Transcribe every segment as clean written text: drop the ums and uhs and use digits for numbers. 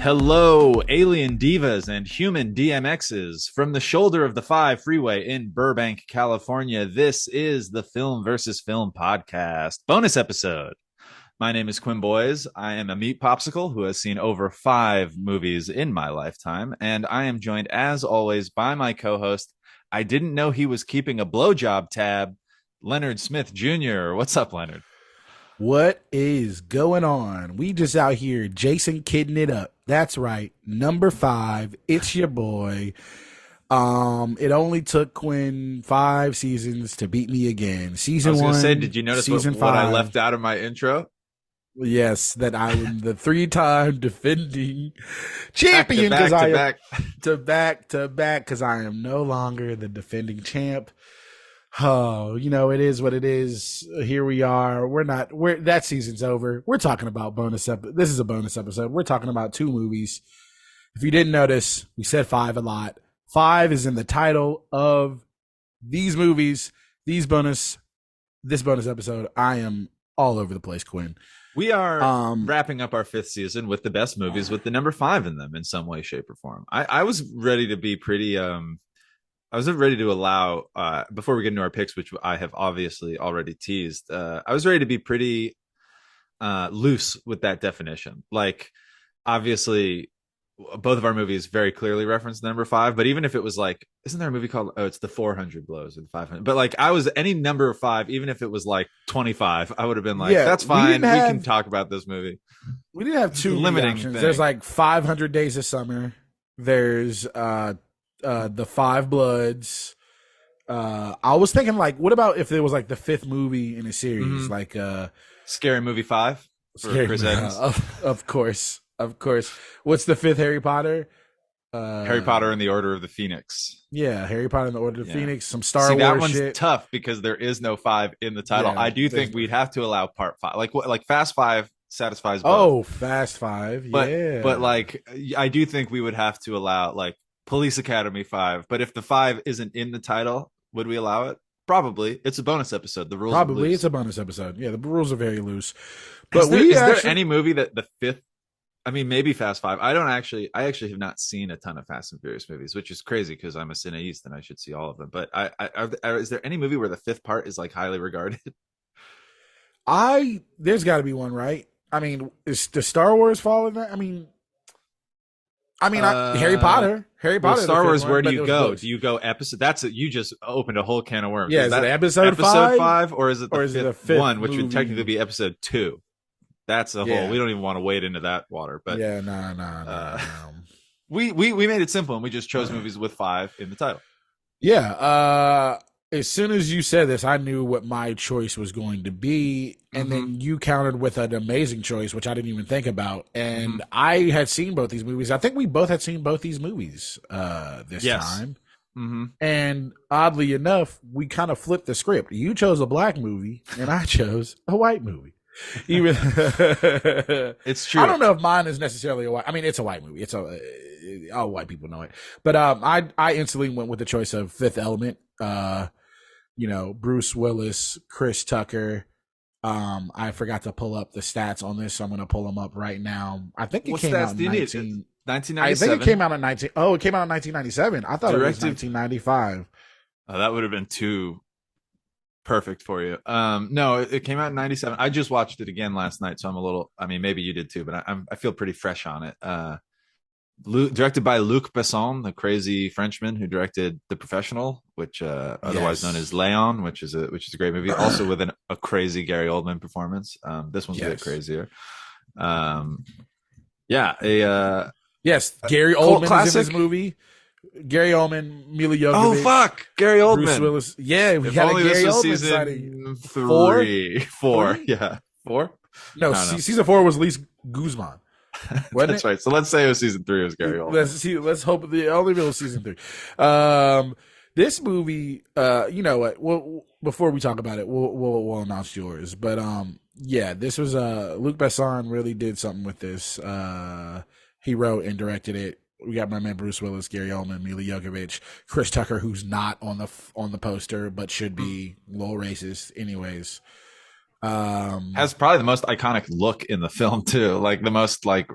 Hello, alien divas and human DMXs from the shoulder of the 5 freeway in Burbank, California. This is the Film versus Film podcast bonus episode. My name is Quinn Boys. I am a meat popsicle who has seen over 5 movies in my lifetime, and I am joined, as always, by my co-host. I didn't know he was keeping a blowjob tab, Leonard Smith Jr. What's up, Leonard? What is going on? We just out here Jason kidding it up. That's right. Number 5. It's your boy. It only took Quinn 5 seasons to beat me again. Season 1. I was going to say, did you notice what I left out of my intro? Yes, that I am the 3-time defending champion because I am back because I am no longer the defending champ. Oh, it is what it is. Here we are. That season's over. We're talking about this is a bonus episode. We're talking about 2 movies. If you didn't notice, we said 5 a lot. 5 is in the title of these movies, this bonus episode. I am all over the place, Quinn. We are wrapping up our 5th season with the best movies with the number 5 in them in some way, shape, or form. I was ready to be pretty I was ready to allow, before we get into our picks, which I have obviously already teased, I was ready to be pretty loose with that definition. Like, obviously, both of our movies very clearly reference the number 5, but even if it was like, isn't there a movie called, it's the 400 blows or the 500? But like, I was any number of 5, even if it was like 25, I would have been like, that's fine. We can talk about this movie. We didn't have 2 limiting options. There's like 500 Days of Summer. There's the 5 Bloods. I was thinking, like, what about if there was like the 5th movie in a series, like Scary Movie 5 for Chris Evans? Of course. What's the 5th Harry Potter? Harry Potter and the Order of the Phoenix. Yeah, Harry Potter and the Order of the Phoenix. Some Star Wars. That one's shit. Tough because there is no 5 in the title. Yeah, I do think we'd have to allow part 5, like Fast 5 satisfies both. Oh, Fast 5, yeah. But like, I do think we would have to allow like Police Academy 5. But if the 5 isn't in the title, would we allow it? Probably. It's a bonus episode. The rules probably it's a bonus episode. Yeah, the rules are very loose. But is there any movie that the 5th? I mean, maybe Fast 5. I actually have not seen a ton of Fast and Furious movies, which is crazy because I'm a cineast and I should see all of them. But is there any movie where the 5th part is like highly regarded? There's got to be one, right? I mean, does Star Wars fall in that? I mean, Harry Potter. Well, Star Wars. Where do you go? Do you go episode? You just opened a whole can of worms. Yeah, is it episode 5, or is it the 5th one, which would technically be episode 2? That's a whole. We don't even want to wade into that water. But yeah, no. We made it simple and we just chose movies with 5 in the title. Yeah. As soon as you said this, I knew what my choice was going to be. And then you countered with an amazing choice, which I didn't even think about. And I had seen both these movies. I think we both had seen both these movies this time. And oddly enough, we kind of flipped the script. You chose a black movie and I chose a white movie. Even it's true. I don't know if mine is necessarily a white. I mean, it's a white movie. It's all white people know it. But I instantly went with the choice of Fifth Element. Bruce Willis, Chris Tucker. I forgot to pull up the stats on this, so I'm going to pull them up right now. I think it came out in 1997. I think it came out in 1997. I thought it was 1995. That would have been too perfect for you. No, it came out in 97. I just watched it again last night, so I'm a little. I mean, maybe you did too, but I feel pretty fresh on it. Directed by Luc Besson, the crazy Frenchman who directed The Professional, which otherwise known as Léon, which is a great movie. Also with a crazy Gary Oldman performance. This one's a bit crazier. Yes, Gary Oldman is in this movie. Gary Oldman, Mila Jovovich. Oh fuck, Gary Oldman. Bruce Willis. Yeah, we had a Gary Oldman sighting. 4. Yeah, 4. No, season 4 was Lise Guzman. That's right. So let's say it was season 3. It was Gary Oldman. Let's hope the only real season 3. This movie, you know what? Well, before we talk about it, we'll announce yours. But this was Luc Besson really did something with this. He wrote and directed it. We got my man Bruce Willis, Gary Oldman, Mila Jovovich, Chris Tucker, who's not on the poster but should be. A little racist, anyways. Has probably the most iconic look in the film too, like the most like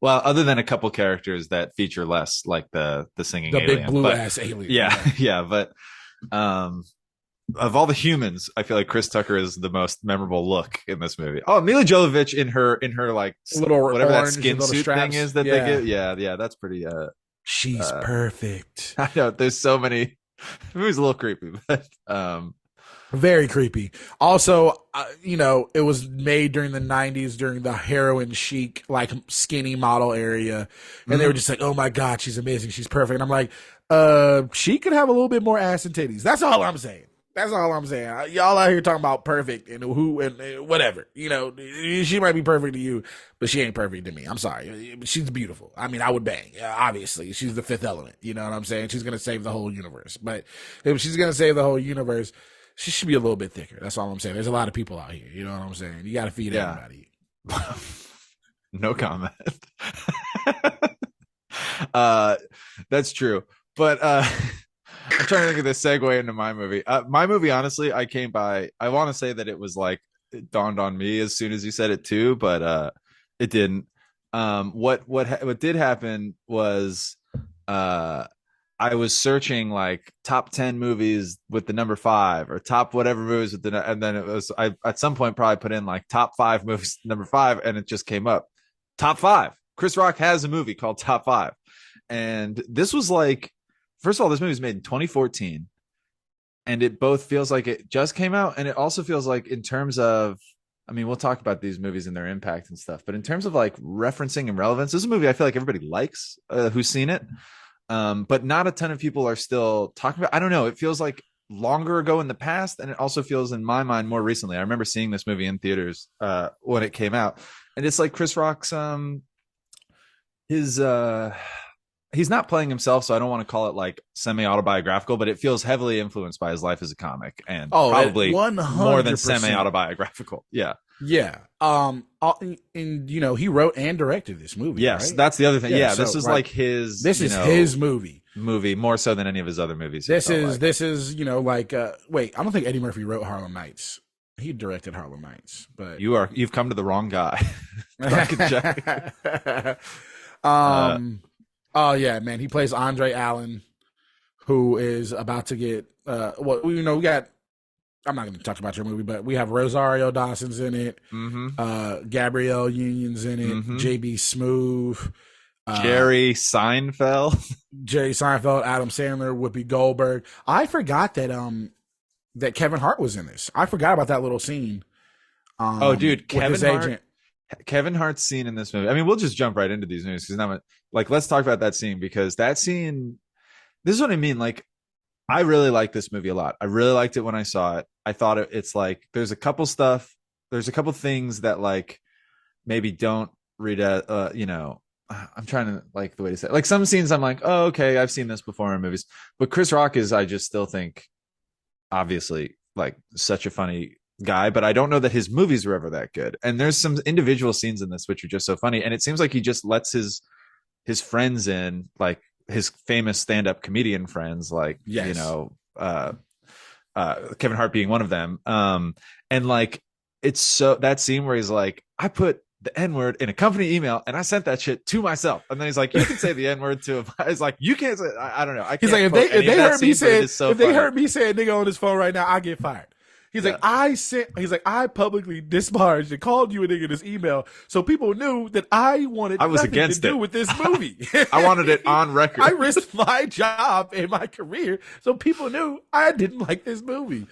Well, other than a couple characters that feature less, like the singing The alien, big blue ass alien. Yeah, yeah, but um, of all the humans, I feel like Chris Tucker is the most memorable look in this movie. Oh, Mila Jovovich in her like little whatever orange, that skin suit straps. thing is that they give. Yeah, yeah, that's pretty. She's perfect. I know. There's so many. The movie's a little creepy, but very creepy. Also, it was made during the 90s during the heroin chic, like skinny model area. And they were just like, oh my God, she's amazing. She's perfect. And I'm like, she could have a little bit more ass and titties. That's all I'm saying. That's all I'm saying. Y'all out here talking about perfect and who and whatever. She might be perfect to you, but she ain't perfect to me. I'm sorry. She's beautiful. I mean, I would bang. Obviously, she's the fifth element. You know what I'm saying? She's going to save the whole universe. But if she's going to save the whole universe, she should be a little bit thicker. That's all I'm saying. There's a lot of people out here. You know what I'm saying? You got to feed everybody. No comment. That's true. But I'm trying to think of this segue into my movie. My movie, honestly, I came by. I want to say that it was like it dawned on me as soon as you said it too, but it didn't. What did happen was I was searching like top 10 movies with the number 5 or top whatever movies with and then it was I at some point probably put in like top 5 movies number 5 and it just came up top 5. Chris Rock has a movie called Top 5, and this was like, first of all, this movie was made in 2014, and it both feels like it just came out, and it also feels like in terms of, I mean, we'll talk about these movies and their impact and stuff, but in terms of like referencing and relevance, this is a movie I feel like everybody likes who's seen it. But not a ton of people are still talking about. I don't know. It feels like longer ago in the past, and it also feels in my mind more recently. I remember seeing this movie in theaters when it came out, and it's like Chris Rock's he's not playing himself, so I don't want to call it like semi-autobiographical, but it feels heavily influenced by his life as a comic, and probably 100%. More than semi-autobiographical. Yeah. Yeah. And he wrote and directed this movie. Yes, right? That's the other thing. Yeah, so, this is like his. This is his movie more so than any of his other movies. This is like wait, I don't think Eddie Murphy wrote Harlem Nights. He directed Harlem Nights, but you've come to the wrong guy. Oh yeah, man. He plays Andre Allen, who is about to get we got. I'm not going to talk about your movie, but we have Rosario Dawson's in it, Gabrielle Union's in it, JB Smoove, Jerry Seinfeld, Adam Sandler, Whoopi Goldberg. I forgot that Kevin Hart was in this. I forgot about that little scene. Oh, dude, Kevin Hart's scene in this movie. I mean, we'll just jump right into these movies because now, like, let's talk about that scene, because that scene. This is what I mean. Like, I really like this movie a lot. I really liked it when I saw it. I thought it's like there's a couple things that like maybe don't read I'm trying to like the way to say it. Like some scenes I'm like, oh, okay, I've seen this before in movies. But Chris Rock is, I just still think, obviously, like such a funny guy, but I don't know that his movies were ever that good. And there's some individual scenes in this which are just so funny. And it seems like he just lets his friends in, like his famous stand-up comedian friends, like, yes. Kevin Hart being one of them. And like, it's so that scene where he's like, I put the N-word in a company email and I sent that shit to myself. And then he's like, you can say the N-word to him. He's like, you can't say, I don't know. He's like, if they heard me say nigga on his phone right now, I get fired. He's like, I publicly disparaged and called you a nigga in this email, so people knew that I was nothing to do with this movie. I wanted it on record. I risked my job and my career, so people knew I didn't like this movie.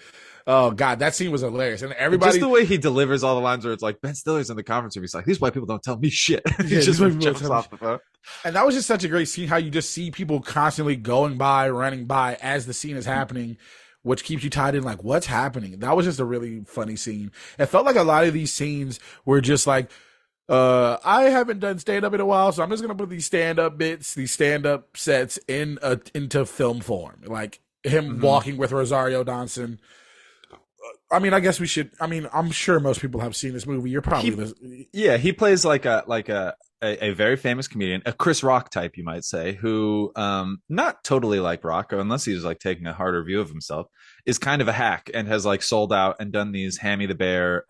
Oh God, that scene was hilarious, and everybody just the way he delivers all the lines, where it's like Ben Stiller's in the conference room. He's like, "These white people don't tell me shit." He just jumps off the phone. And that was just such a great scene. How you just see people constantly going by, running by as the scene is happening, which keeps you tied in, like, what's happening? That was just a really funny scene. It felt like a lot of these scenes were just like, I haven't done stand-up in a while, so I'm just going to put these stand-up bits, these stand-up sets into film form. Like him walking with Rosario Dawson. I mean, I guess we should. I mean, I'm sure most people have seen this movie. You're probably he plays like a very famous comedian, a Chris Rock type, you might say, who not totally like Rock, unless he's like taking a harder view of himself, is kind of a hack and has like sold out and done these Hammy the Bear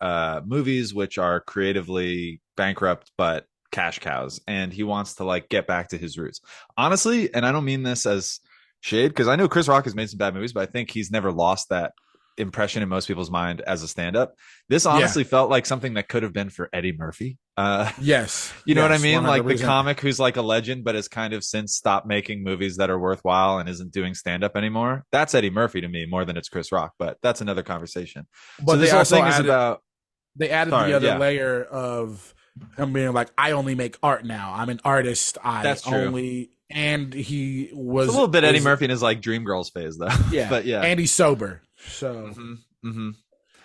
movies, which are creatively bankrupt but cash cows, and he wants to like get back to his roots. Honestly, and I don't mean this as shade, because I know Chris Rock has made some bad movies, but I think he's never lost that impression in most people's mind as a stand-up. This honestly felt like something that could have been for Eddie Murphy. Yes. You know what I mean? 100%. Like the comic who's like a legend, but has kind of since stopped making movies that are worthwhile and isn't doing stand-up anymore. That's Eddie Murphy to me more than it's Chris Rock, but that's another conversation. But so this whole thing is about... They added the other layer of him being like, I only make art now. I'm an artist. That's true. Only... And he was... It's a little bit Eddie Murphy in his like Dreamgirls phase, though. Yeah. But yeah. And he's sober. So...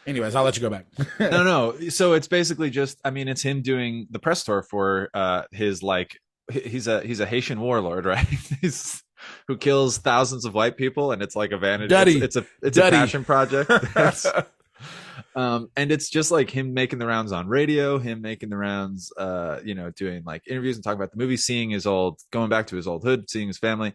Anyways, I'll let you go back. No. So it's basically just, I mean, it's him doing the press tour for his like, he's a Haitian warlord, right? Who kills thousands of white people, and it's like a vanity. It's a passion project. And it's just like him making the rounds on radio, him making the rounds, doing like interviews and talking about the movie, going back to his old hood, seeing his family.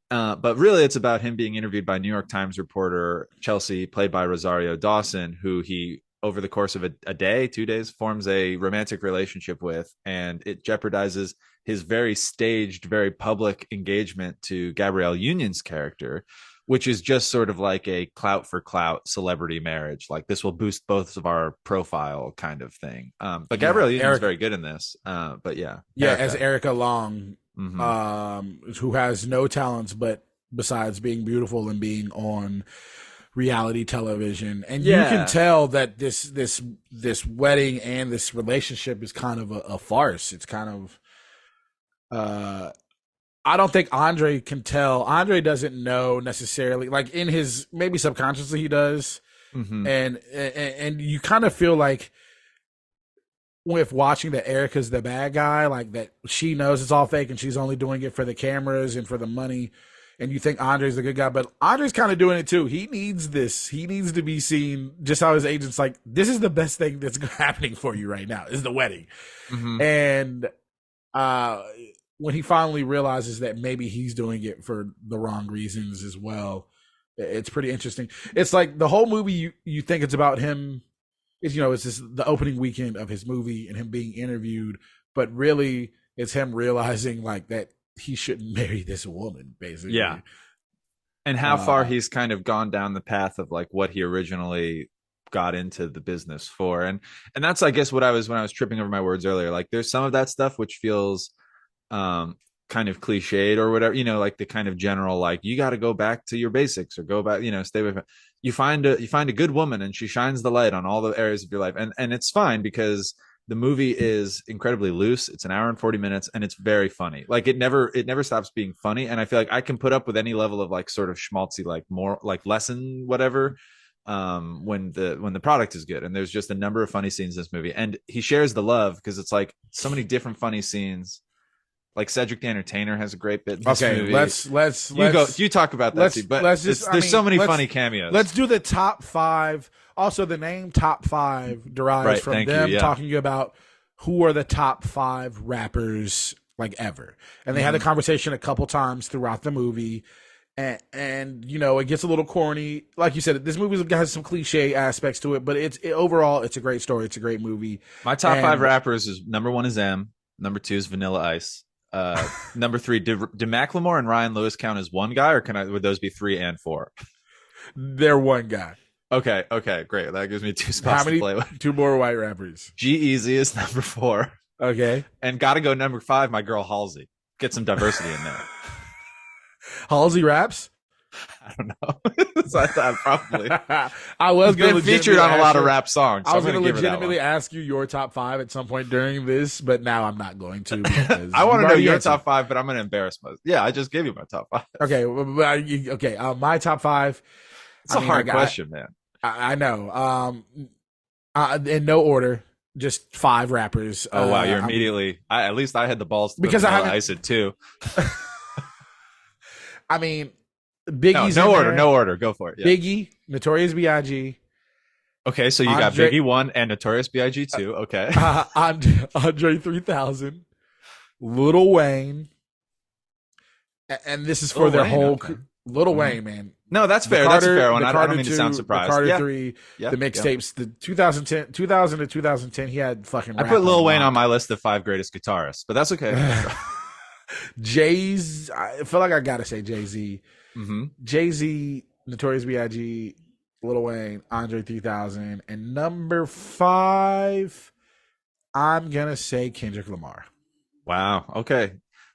But really, it's about him being interviewed by New York Times reporter Chelsea, played by Rosario Dawson, who he, over the course of a day, 2 days, forms a romantic relationship with. And it jeopardizes his very staged, very public engagement to Gabrielle Union's character, which is just sort of like a clout for clout celebrity marriage. Like, this will boost both of our profile kind of thing. But Gabrielle Union is very good in this. But yeah. Erica. As Erica Long. Who has no talents but besides being beautiful and being on reality television, and you can tell that this wedding and this relationship is kind of a farce. It's kind of I don't think Andre can tell. Andre doesn't know necessarily, like in his, maybe subconsciously he does, and you kind of feel like, with watching that Erica's the bad guy, like that she knows it's all fake and she's only doing it for the cameras and for the money, and you think Andre's the good guy, but Andre's kind of doing it too. He needs this. He needs to be seen, just how his agent's like, this is the best thing that's happening for you right now, is the wedding. And when he finally realizes that maybe he's doing it for the wrong reasons as well, it's pretty interesting. It's like the whole movie, you think it's about him. It's just the opening weekend of his movie and him being interviewed, but really it's him realizing like that he shouldn't marry this woman, basically. Yeah. And how far he's kind of gone down the path of like what he originally got into the business for. And that's, I guess, when I was tripping over my words earlier, like there's some of that stuff which feels kind of cliched or whatever, like the kind of general, like, you got to go back to your basics or go back, stay with, you find a good woman and she shines the light on all the areas of your life. And it's fine, because the movie is incredibly loose. It's an hour and 40 minutes and it's very funny. Like it never stops being funny. And I feel like I can put up with any level of like sort of schmaltzy, like more like lesson, whatever, when the product is good. And there's just a number of funny scenes in this movie, and he shares the love, because it's like so many different funny scenes. Like Cedric the Entertainer has a great bit in this movie. Let's you talk about that scene, but there's so many funny cameos. Let's do the top 5. Also, the name top 5 derives from them talking about who are the top 5 rappers like ever. And they had a conversation a couple times throughout the movie. And it gets a little corny. Like you said, this movie has some cliche aspects to it, but overall it's a great story. It's a great movie. My top 5 rappers is number 1 is M, number 2 is Vanilla Ice. Number 3, do Macklemore and Ryan Lewis count as one guy, or would those be 3 and 4? They're one guy. Okay, great. That gives me 2 spots to play with. 2 more white rappers. G-Eazy is number 4. Okay. And gotta go number 5, my girl Halsey. Get some diversity in there. Halsey raps? I don't know. So I thought probably. I was going to featured on a lot of rap songs. So I was going to legitimately ask you your top 5 at some point during this, but now I'm not going to. I want to know your top 5, but I'm going to embarrass myself. Yeah, I just gave you my top 5. Okay. My top 5. It's a hard question, man. I know. In no order. Just 5 rappers. Oh wow! You're immediately. At least I had the balls to because I said 2. I mean, Biggie's no order. Go for it. Yeah. Biggie, Notorious B.I.G. Okay, so you got Biggie 1 and Notorious B.I.G. 2. Okay. Andre 3000, Lil Wayne, and this is for their whole. Okay. Lil Wayne, man, No, that's fair. That's a fair one. I don't mean to sound surprised. The Carter 3, the mixtapes, the 2000 to 2010, he had fucking. I put Lil Wayne on my list of 5 greatest guitarists, but that's okay. Jay's. I feel like I gotta say Jay-Z. Mm-hmm. Jay-Z, Notorious B.I.G., Lil Wayne, Andre 3000, and number 5, I'm gonna say Kendrick Lamar. Wow. Okay.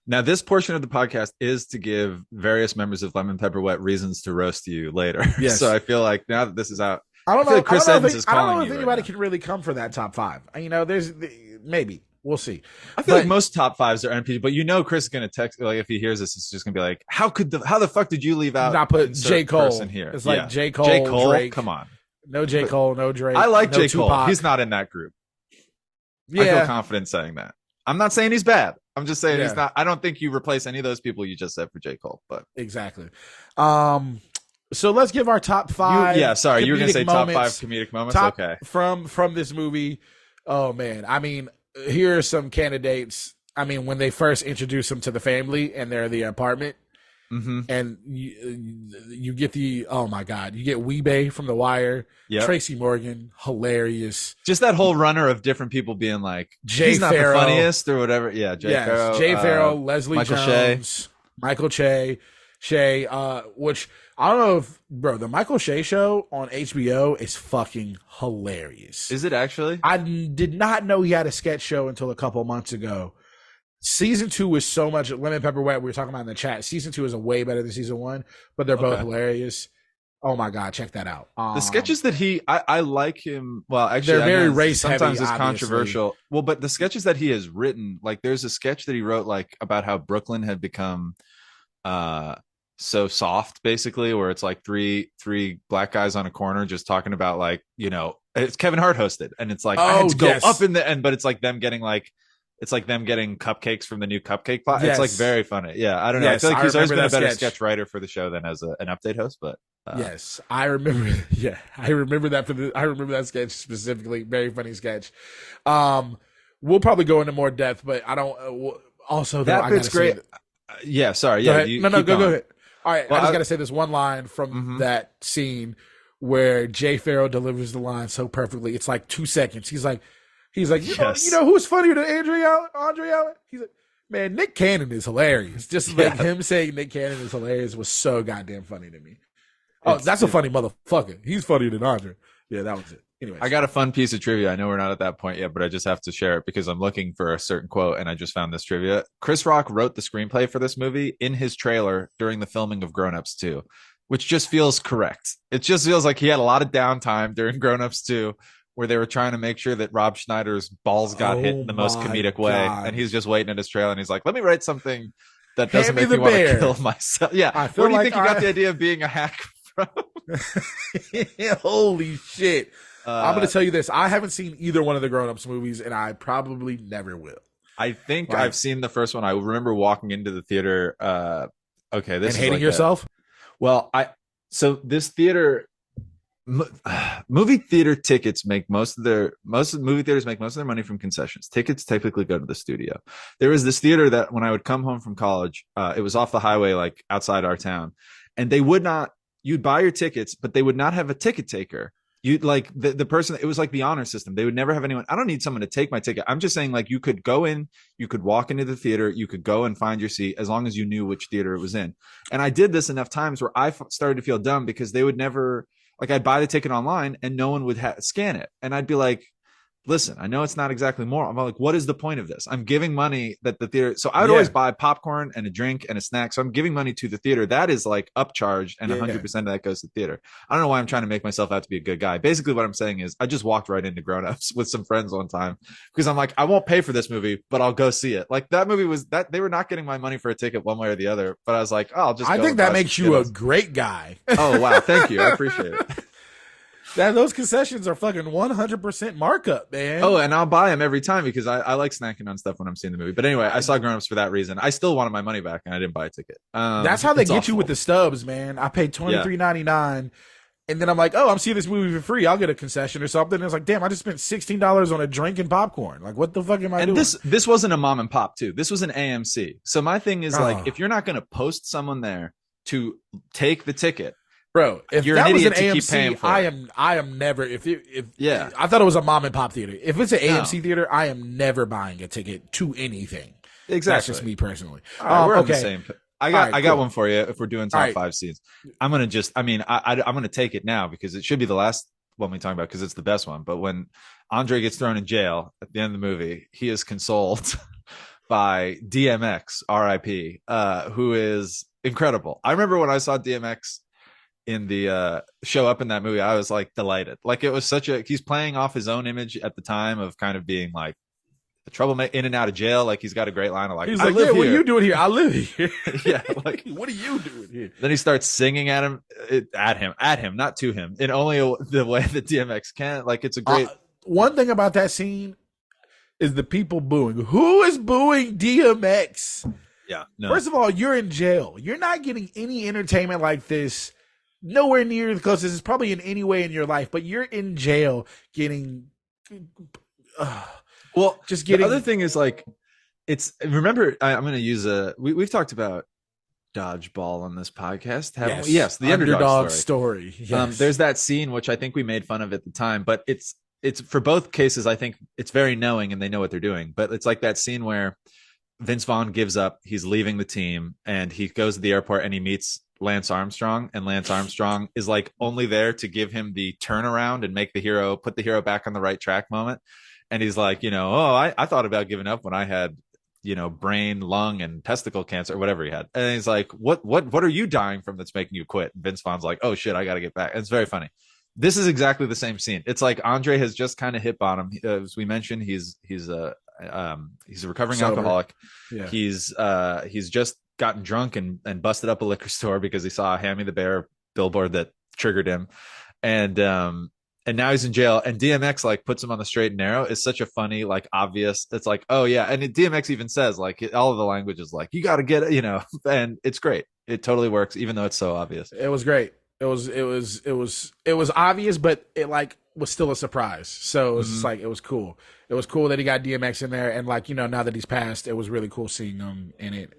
Now, this portion of the podcast is to give various members of Lemon Pepper Wet reasons to roast you later. Yes. So I feel like now that this is out, I don't know. Like Chris Evans is calling you. I don't know if anybody right can really come for that top 5. You know, there's maybe we'll see. I feel like most top 5s are NPG, but you know, Chris is gonna text, like, if he hears this, it's just gonna be like, how the fuck did you leave out? Not put J. Cole in here. It's like J. Cole, Drake. Come on, no J. Cole, no Drake. I like J. Tupac. Cole. He's not in that group. Yeah. I feel confident saying that. I'm not saying he's bad. I'm just saying he's not. I don't think you replace any of those people you just said for J. Cole. But exactly. So let's give our top 5. You were gonna say top 5 comedic moments. Okay. From this movie. Oh man, I mean, here are some candidates. I mean, when they first introduce them to the family and they're in the apartment, and you get oh my god, you get Weebay from The Wire, Tracy Morgan, hilarious. Just that whole runner of different people being like, he's not the funniest or whatever. Yeah, Jay Farrow, Leslie Michael Jones, Michael Che, which I don't know if, bro, the Michael Che show on HBO is fucking hilarious. Is it actually? I did not know he had a sketch show until a couple months ago. Season 2 was so much Lemon Pepper Wet. We were talking about in the chat. Season 2 is way better than season 1, but they're both hilarious. Oh my god, check that out. The sketches that I like him. Well, actually, they're very race heavy. Sometimes it's controversial. Well, but the sketches that he has written, like there's a sketch that he wrote like about how Brooklyn had become so soft, basically, where it's like three black guys on a corner just talking about, like, you know, it's Kevin Hart hosted, and it's like I had to go up in the end, but it's like them getting cupcakes from the new cupcake pot. It's like very funny. Yeah, I don't know. I feel like he's always been a better sketch writer for the show than as an update host. But yes, I remember. Yeah, I remember that I remember that sketch specifically. Very funny sketch. We'll probably go into more depth, but I don't. Also, though, that bit's great. Yeah, sorry. Yeah, go ahead. All right, well, I just got to say this one line from that scene where Jay Farrow delivers the line so perfectly. It's like 2 seconds. He's like, you know who's funnier than Andre Allen? He's like, man, Nick Cannon is hilarious. Just like him saying Nick Cannon is hilarious was so goddamn funny to me. Oh, that's a funny motherfucker. He's funnier than Andre. Yeah, that was it. Anyway, I got a fun piece of trivia. I know we're not at that point yet, but I just have to share it because I'm looking for a certain quote and I just found this trivia. Chris Rock wrote the screenplay for this movie in his trailer during the filming of Grown Ups 2, which just feels correct. It just feels like he had a lot of downtime during Grown Ups 2 where they were trying to make sure that Rob Schneider's balls got hit in the most comedic way. And he's just waiting at his trailer and he's like, let me write something that doesn't make me want to kill myself. Yeah. Where do you think you got the idea of being a hack from? Holy shit. I'm going to tell you this. I haven't seen either one of the Grown Ups movies, and I probably never will. I think I've seen the first one. I remember walking into the theater. This and is hating like yourself. So this theater, movie theater tickets make most movie theaters make most of their money from concessions. Tickets typically go to the studio. There was this theater that when I would come home from college, it was off the highway, like outside our town, and you'd buy your tickets, but they would not have a ticket taker. You'd like the person, it was like the honor system. They would never have anyone. I don't need someone to take my ticket. I'm just saying, like, you could go in, you could walk into the theater, you could go and find your seat as long as you knew which theater it was in. And I did this enough times where I started to feel dumb because they would never, like, I'd buy the ticket online and no one would scan it. And I'd be like, listen, I know it's not exactly moral. I'm like, what is the point of this? I'm giving money that the theater. So I would always buy popcorn and a drink and a snack. So I'm giving money to the theater. That is like upcharged, and 100% of that goes to the theater. I don't know why I'm trying to make myself out to be a good guy. Basically, what I'm saying is I just walked right into Grown Ups with some friends one time because I'm like, I won't pay for this movie, but I'll go see it. Like, that movie was that they were not getting my money for a ticket one way or the other. But I was like, oh, I'll just. I think that makes you a great guy. Oh, wow. Thank you. I appreciate it. Those concessions are fucking 100% markup, man. Oh, and I'll buy them every time because I like snacking on stuff when I'm seeing the movie. But anyway, I saw Grown Ups for that reason. I still wanted my money back, and I didn't buy a ticket. That's how they get you with the stubs, man. I paid $23.99, and then I'm like, oh, I'm seeing this movie for free. I'll get a concession or something. And it's like, damn, I just spent $16 on a drink and popcorn. Like, what the fuck am I doing? And this wasn't a mom and pop too. This was an AMC. So my thing is like, if you're not going to post someone there to take the ticket, Bro, if You're that was an to keep paying AMC, for I am never. If yeah, I thought it was a mom and pop theater. If it's an AMC theater, I am never buying a ticket to anything. Exactly. That's just me personally. All right, we're on the same. I got one for you. If we're doing top 5 scenes, I'm gonna just. I mean, I'm gonna take it now because it should be the last one we talk about because it's the best one. But when Andre gets thrown in jail at the end of the movie, he is consoled by DMX, R.I.P., who is incredible. I remember when I saw DMX in the show up in that movie, I was like delighted. Like it was he's playing off his own image at the time of kind of being like a troublemaker in and out of jail. Like he's got a great line of like, he's like, yeah, what are you doing here? I live here. Yeah, like what are you doing here? Then he starts singing at him, not to him, in only the way that DMX can. Like it's a great. One thing about that scene is the people booing. Who is booing DMX? Yeah. No. First of all, you're in jail. You're not getting any entertainment like this. Nowhere near the closest. It's probably in any way in your life, but you're in jail getting. Well, just getting. The other thing is like, remember, I'm going to use we've talked about dodgeball on this podcast, haven't we? Yes, the underdog story. Yes. There's that scene which I think we made fun of at the time, but it's for both cases. I think it's very knowing and they know what they're doing. But it's like that scene where Vince Vaughn gives up. He's leaving the team and he goes to the airport and he meets Lance Armstrong, and Lance Armstrong is like only there to give him the turnaround and put the hero back on the right track moment. And he's like, I thought about giving up when I had, brain, lung, and testicle cancer, or whatever he had. And he's like, what are you dying from that's making you quit? And Vince Vaughn's like, oh shit, I got to get back. And it's very funny. This is exactly the same scene. It's like Andre has just kind of hit bottom. As we mentioned, he's a recovering alcoholic. Yeah. He's just gotten drunk and busted up a liquor store because he saw a Hammy the Bear billboard that triggered him. And now he's in jail, and DMX like puts him on the straight and narrow. It's such a funny, like obvious. It's like, oh yeah. And DMX even says like all of the language is like, you got to get it, and it's great. It totally works, even though it's so obvious. It was great. It was obvious, but it like was still a surprise. So it was just like, it was cool. It was cool that he got DMX in there. And like, now that he's passed, it was really cool seeing him in it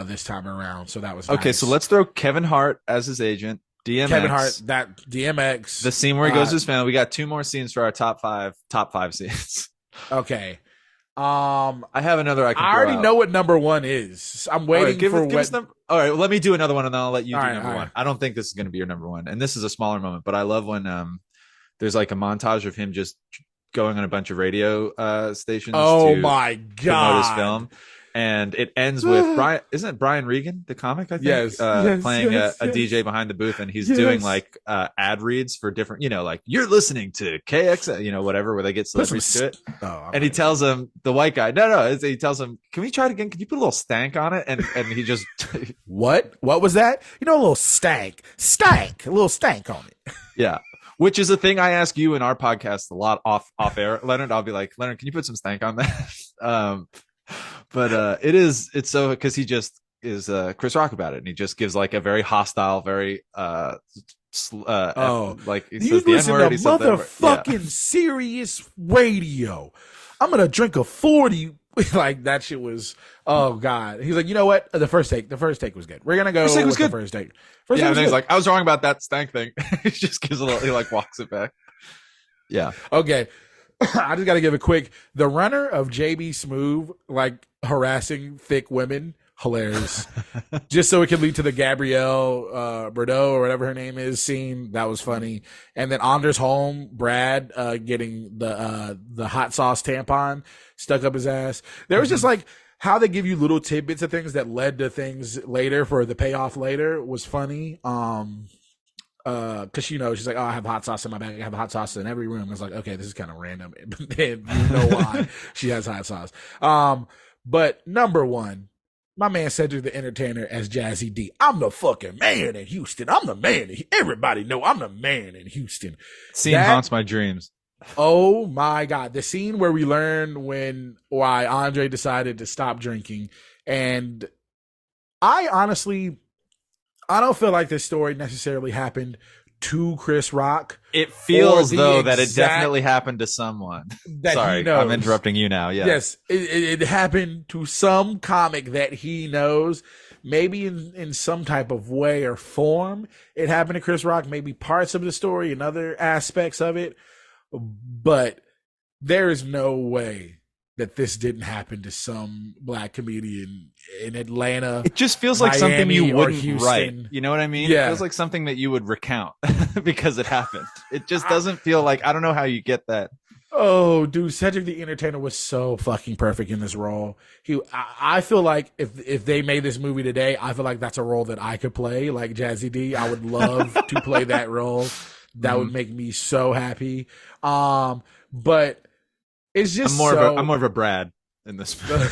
this time around. So that was nice. Okay. So let's throw Kevin Hart as his agent. DMX. Kevin Hart, that DMX. The scene where he goes to his family. We got 2 more scenes for our top five scenes. Okay. I have another. I already know what number 1 is. I'm waiting for what. All right, well, let me do another one, and then I'll let you do number 1. I don't think this is going to be your number 1, and this is a smaller moment, but I love when there's like a montage of him just going on a bunch of radio stations. Oh my god! Promote his film. And it ends with Brian. Isn't it Brian Regan, the comic? I think. Yes. Playing a DJ behind the booth, and he's doing like ad reads for different. Like you're listening to KX, whatever, where they get celebrities to it. And he tells him, the white guy, no, he tells him, can we try it again? Can you put a little stank on it? And he just what was that? A little stank, a little stank on it. Yeah. Which is a thing I ask you in our podcast a lot off air, Leonard. I'll be like, Leonard, can you put some stank on that? But it's so because he just is Chris Rock about it, and he just gives like a very hostile, very like he you says listen the N-word, to motherfucking serious radio. I'm gonna drink a 40. Like that shit was. Oh god. He's like, you know what? The first take was good. We're gonna go with the first take. And then he's like, I was wrong about that stank thing. He just gives a little. He like walks it back. Yeah. Okay. I just got to give a quick. The runner of JB Smoove, like harassing thick women, hilarious. Just so it can lead to the Gabrielle Bordeaux or whatever her name is scene. That was funny. And then Anders Holm, Brad, getting the hot sauce tampon stuck up his ass. There was just like how they give you little tidbits of things that led to things later for the payoff later was funny. Cause she's like, oh, I have hot sauce in my bag. I have hot sauce in every room. It's like, okay, this is kind of random. But then you know why she has hot sauce. But number 1, my man Cedric the Entertainer as Jazzy D. I'm the fucking man in Houston. I'm the man. Everybody know I'm the man in Houston. Scene haunts my dreams. Oh my God. The scene where we learn why Andre decided to stop drinking. And I don't feel like this story necessarily happened to Chris Rock. It feels though that it definitely happened to someone. Sorry, I'm interrupting you now. Yeah. Yes, it happened to some comic that he knows maybe in some type of way or form it happened to Chris Rock, maybe parts of the story and other aspects of it, but there is no way that this didn't happen to some black comedian in Atlanta. It just feels like Miami, something you wouldn't write. You know what I mean? Yeah. It feels like something that you would recount because it happened. It just doesn't feel like, I don't know how you get that. Oh, dude, Cedric the Entertainer was so fucking perfect in this role. I feel like if they made this movie today, I feel like that's a role that I could play, like Jazzy D. I would love to play that role. That would make me so happy. But it's just I'm more of a Brad in this movie.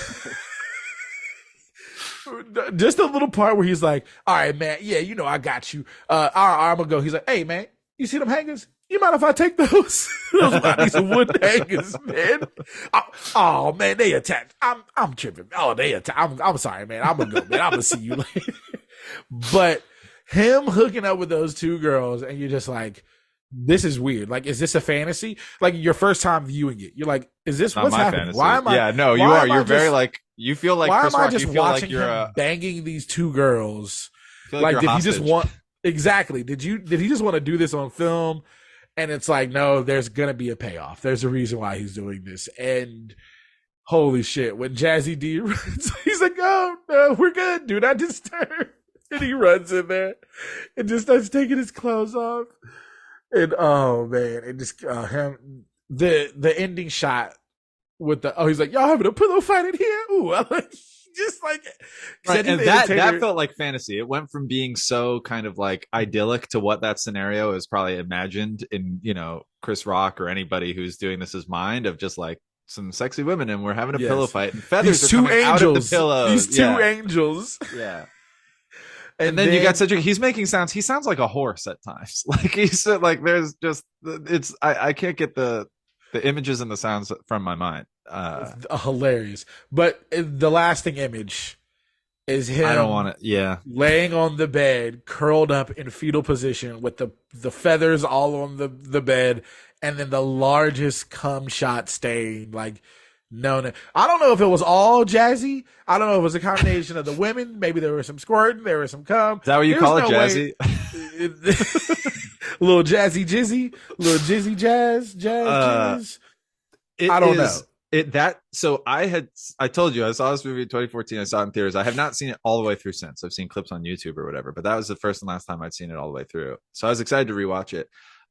Just a little part where he's like, all right, man, yeah, you know, I got you. I'm gonna go. He's like, hey, man, you see them hangers? You mind if I take those? Those might some wood hangers, man. Oh, man, they attached. I'm tripping. Oh, they attached. I'm sorry, man. I'm gonna go, man. I'm gonna see you later. But him hooking up with those two girls, and you're just like, this is weird. Like, is this a fantasy? Like, your first time viewing it, you're like, is this what's happening? Fantasy. Why am I? Yeah, no, you are. You're very like, you feel like why Chris am I Rock, just you feel watching like you're him banging these two girls? Like did he just want exactly? Did he just want to do this on film? And it's like, no, there's gonna be a payoff. There's a reason why he's doing this. And holy shit, when Jazzy D runs, he's like, oh no, we're good, do not disturb. And he runs in there and just starts taking his clothes off. And oh man, and just him the ending shot with he's like, y'all having a pillow fight in here? Ooh, I like just like right, and that felt like fantasy. It went from being so kind of like idyllic to what that scenario is probably imagined in, you know, Chris Rock or anybody who's doing this' mind, of just like some sexy women and we're having a pillow fight and feathers are coming out of the pillows. These two angels. Yeah. And then you got Cedric. He's making sounds. He sounds like a horse at times. Like he said, like there's just I can't get the images and the sounds from my mind. Hilarious. But the lasting image is him. I don't want it. Yeah, laying on the bed, curled up in fetal position with the feathers all on the bed, and then the largest cum shot stain. Like, no. I don't know if it was all Jazzy. I don't know if it was a combination of the women. Maybe there was some squirting, there was some cum. Is that what you call it, Jazzy? Little Jazzy Jizzy, little Jizzy Jazz. I don't know. So I told you I saw this movie in 2014. I saw it in theaters. I have not seen it all the way through since. I've seen clips on YouTube or whatever, but that was the first and last time I'd seen it all the way through. So I was excited to rewatch it.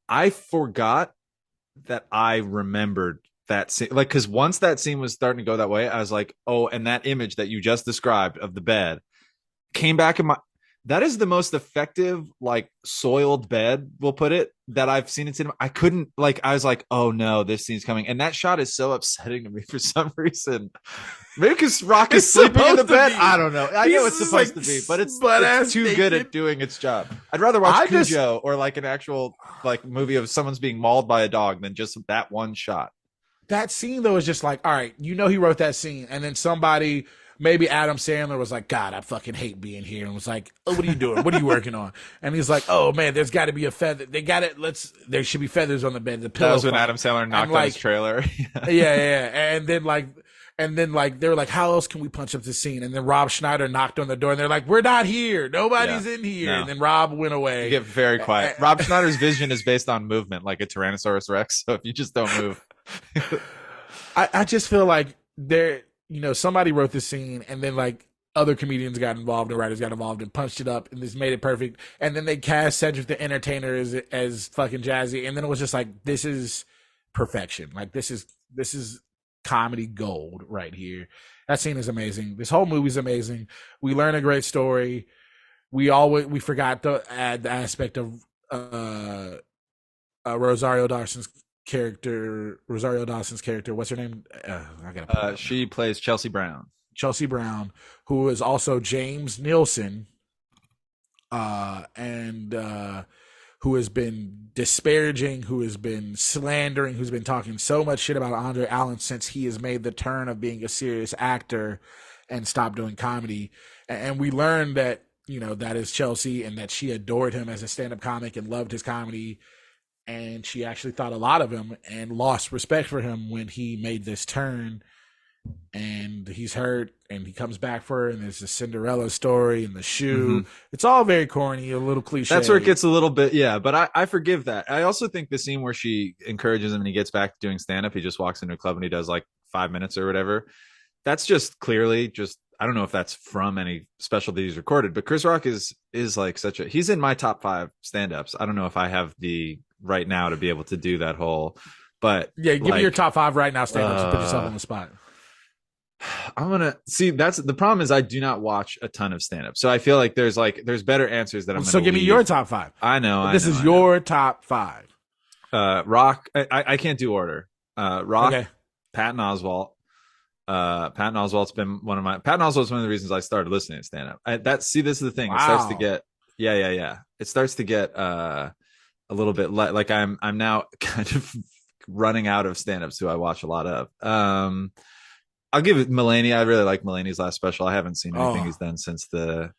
I forgot that I remembered that scene, like, because once that scene was starting to go that way, I was like, oh, and that image that you just described of the bed came back in my. That is the most effective, like, soiled bed, we'll put it, that I've seen in cinema. I couldn't, like, I was like, oh no, this scene's coming. And that shot is so upsetting to me for some reason. Maybe because Rock is sleeping in the bed. I don't know. I know it's supposed to be, but it's too good at doing its job. I'd rather watch Cujo or like an actual like movie of someone's being mauled by a dog than just that one shot. That scene, though, is just like, all right, you know he wrote that scene, and then somebody, maybe Adam Sandler, was like, God, I fucking hate being here, and was like, oh, what are you doing? What are you working on? And he's like, oh, man, there's got to be a feather. There should be feathers on the bed. The pillow. That was when Adam Sandler knocked on his trailer. yeah. And then they were like, how else can we punch up the scene? And then Rob Schneider knocked on the door, and they're like, we're not here. Nobody's in here. No. And then Rob went away. You get very quiet. Rob Schneider's vision is based on movement, like a Tyrannosaurus Rex. So if you just don't move. I just feel like somebody wrote this scene, and then like other comedians got involved and writers got involved and punched it up and this made it perfect. And then they cast Cedric the Entertainer as fucking Jazzy. And then it was just like, this is perfection. Like this is comedy gold right here. That scene is amazing. This whole movie's amazing. We learn a great story. We forgot to add the aspect of Rosario Dawson's character. What's her name? She plays Chelsea Brown. Chelsea Brown, who is also James Nielsen, and who has been disparaging, who has been slandering, who's been talking so much shit about Andre Allen since he has made the turn of being a serious actor and stopped doing comedy. And we learned that, that is Chelsea, and that she adored him as a stand-up comic and loved his comedy. And she actually thought a lot of him and lost respect for him when he made this turn. and he's hurt, and he comes back for her, and there's the Cinderella story and the shoe. It's all very corny, a little cliche. That's where it gets a little bit, yeah. But I forgive that. I also think the scene where she encourages him and he gets back to doing stand up, he just walks into a club and he does like 5 minutes or whatever. That's just clearly just, I don't know if that's from any special that he's recorded, but Chris Rock is like such a, he's in my top 5 stand-ups. I don't know if I have the right now to be able to do that whole, but yeah, give me your top 5 right now stand-ups and put yourself on the spot. I'm gonna see. That's the problem, is I do not watch a ton of stand-up, so I feel like there's better answers that I'm gonna so give me your top 5. I know this is your top 5. Rock, I can't do order. Rock, okay. Patton Oswalt. Patton Oswalt's been one of the reasons I started listening to stand-up. This is the thing. Wow. It starts to get it starts to get a little bit like I'm now kind of running out of stand-ups who I watch a lot of. I'll give it Mulaney. I really like Mulaney's last special. I haven't seen anything he's done since the.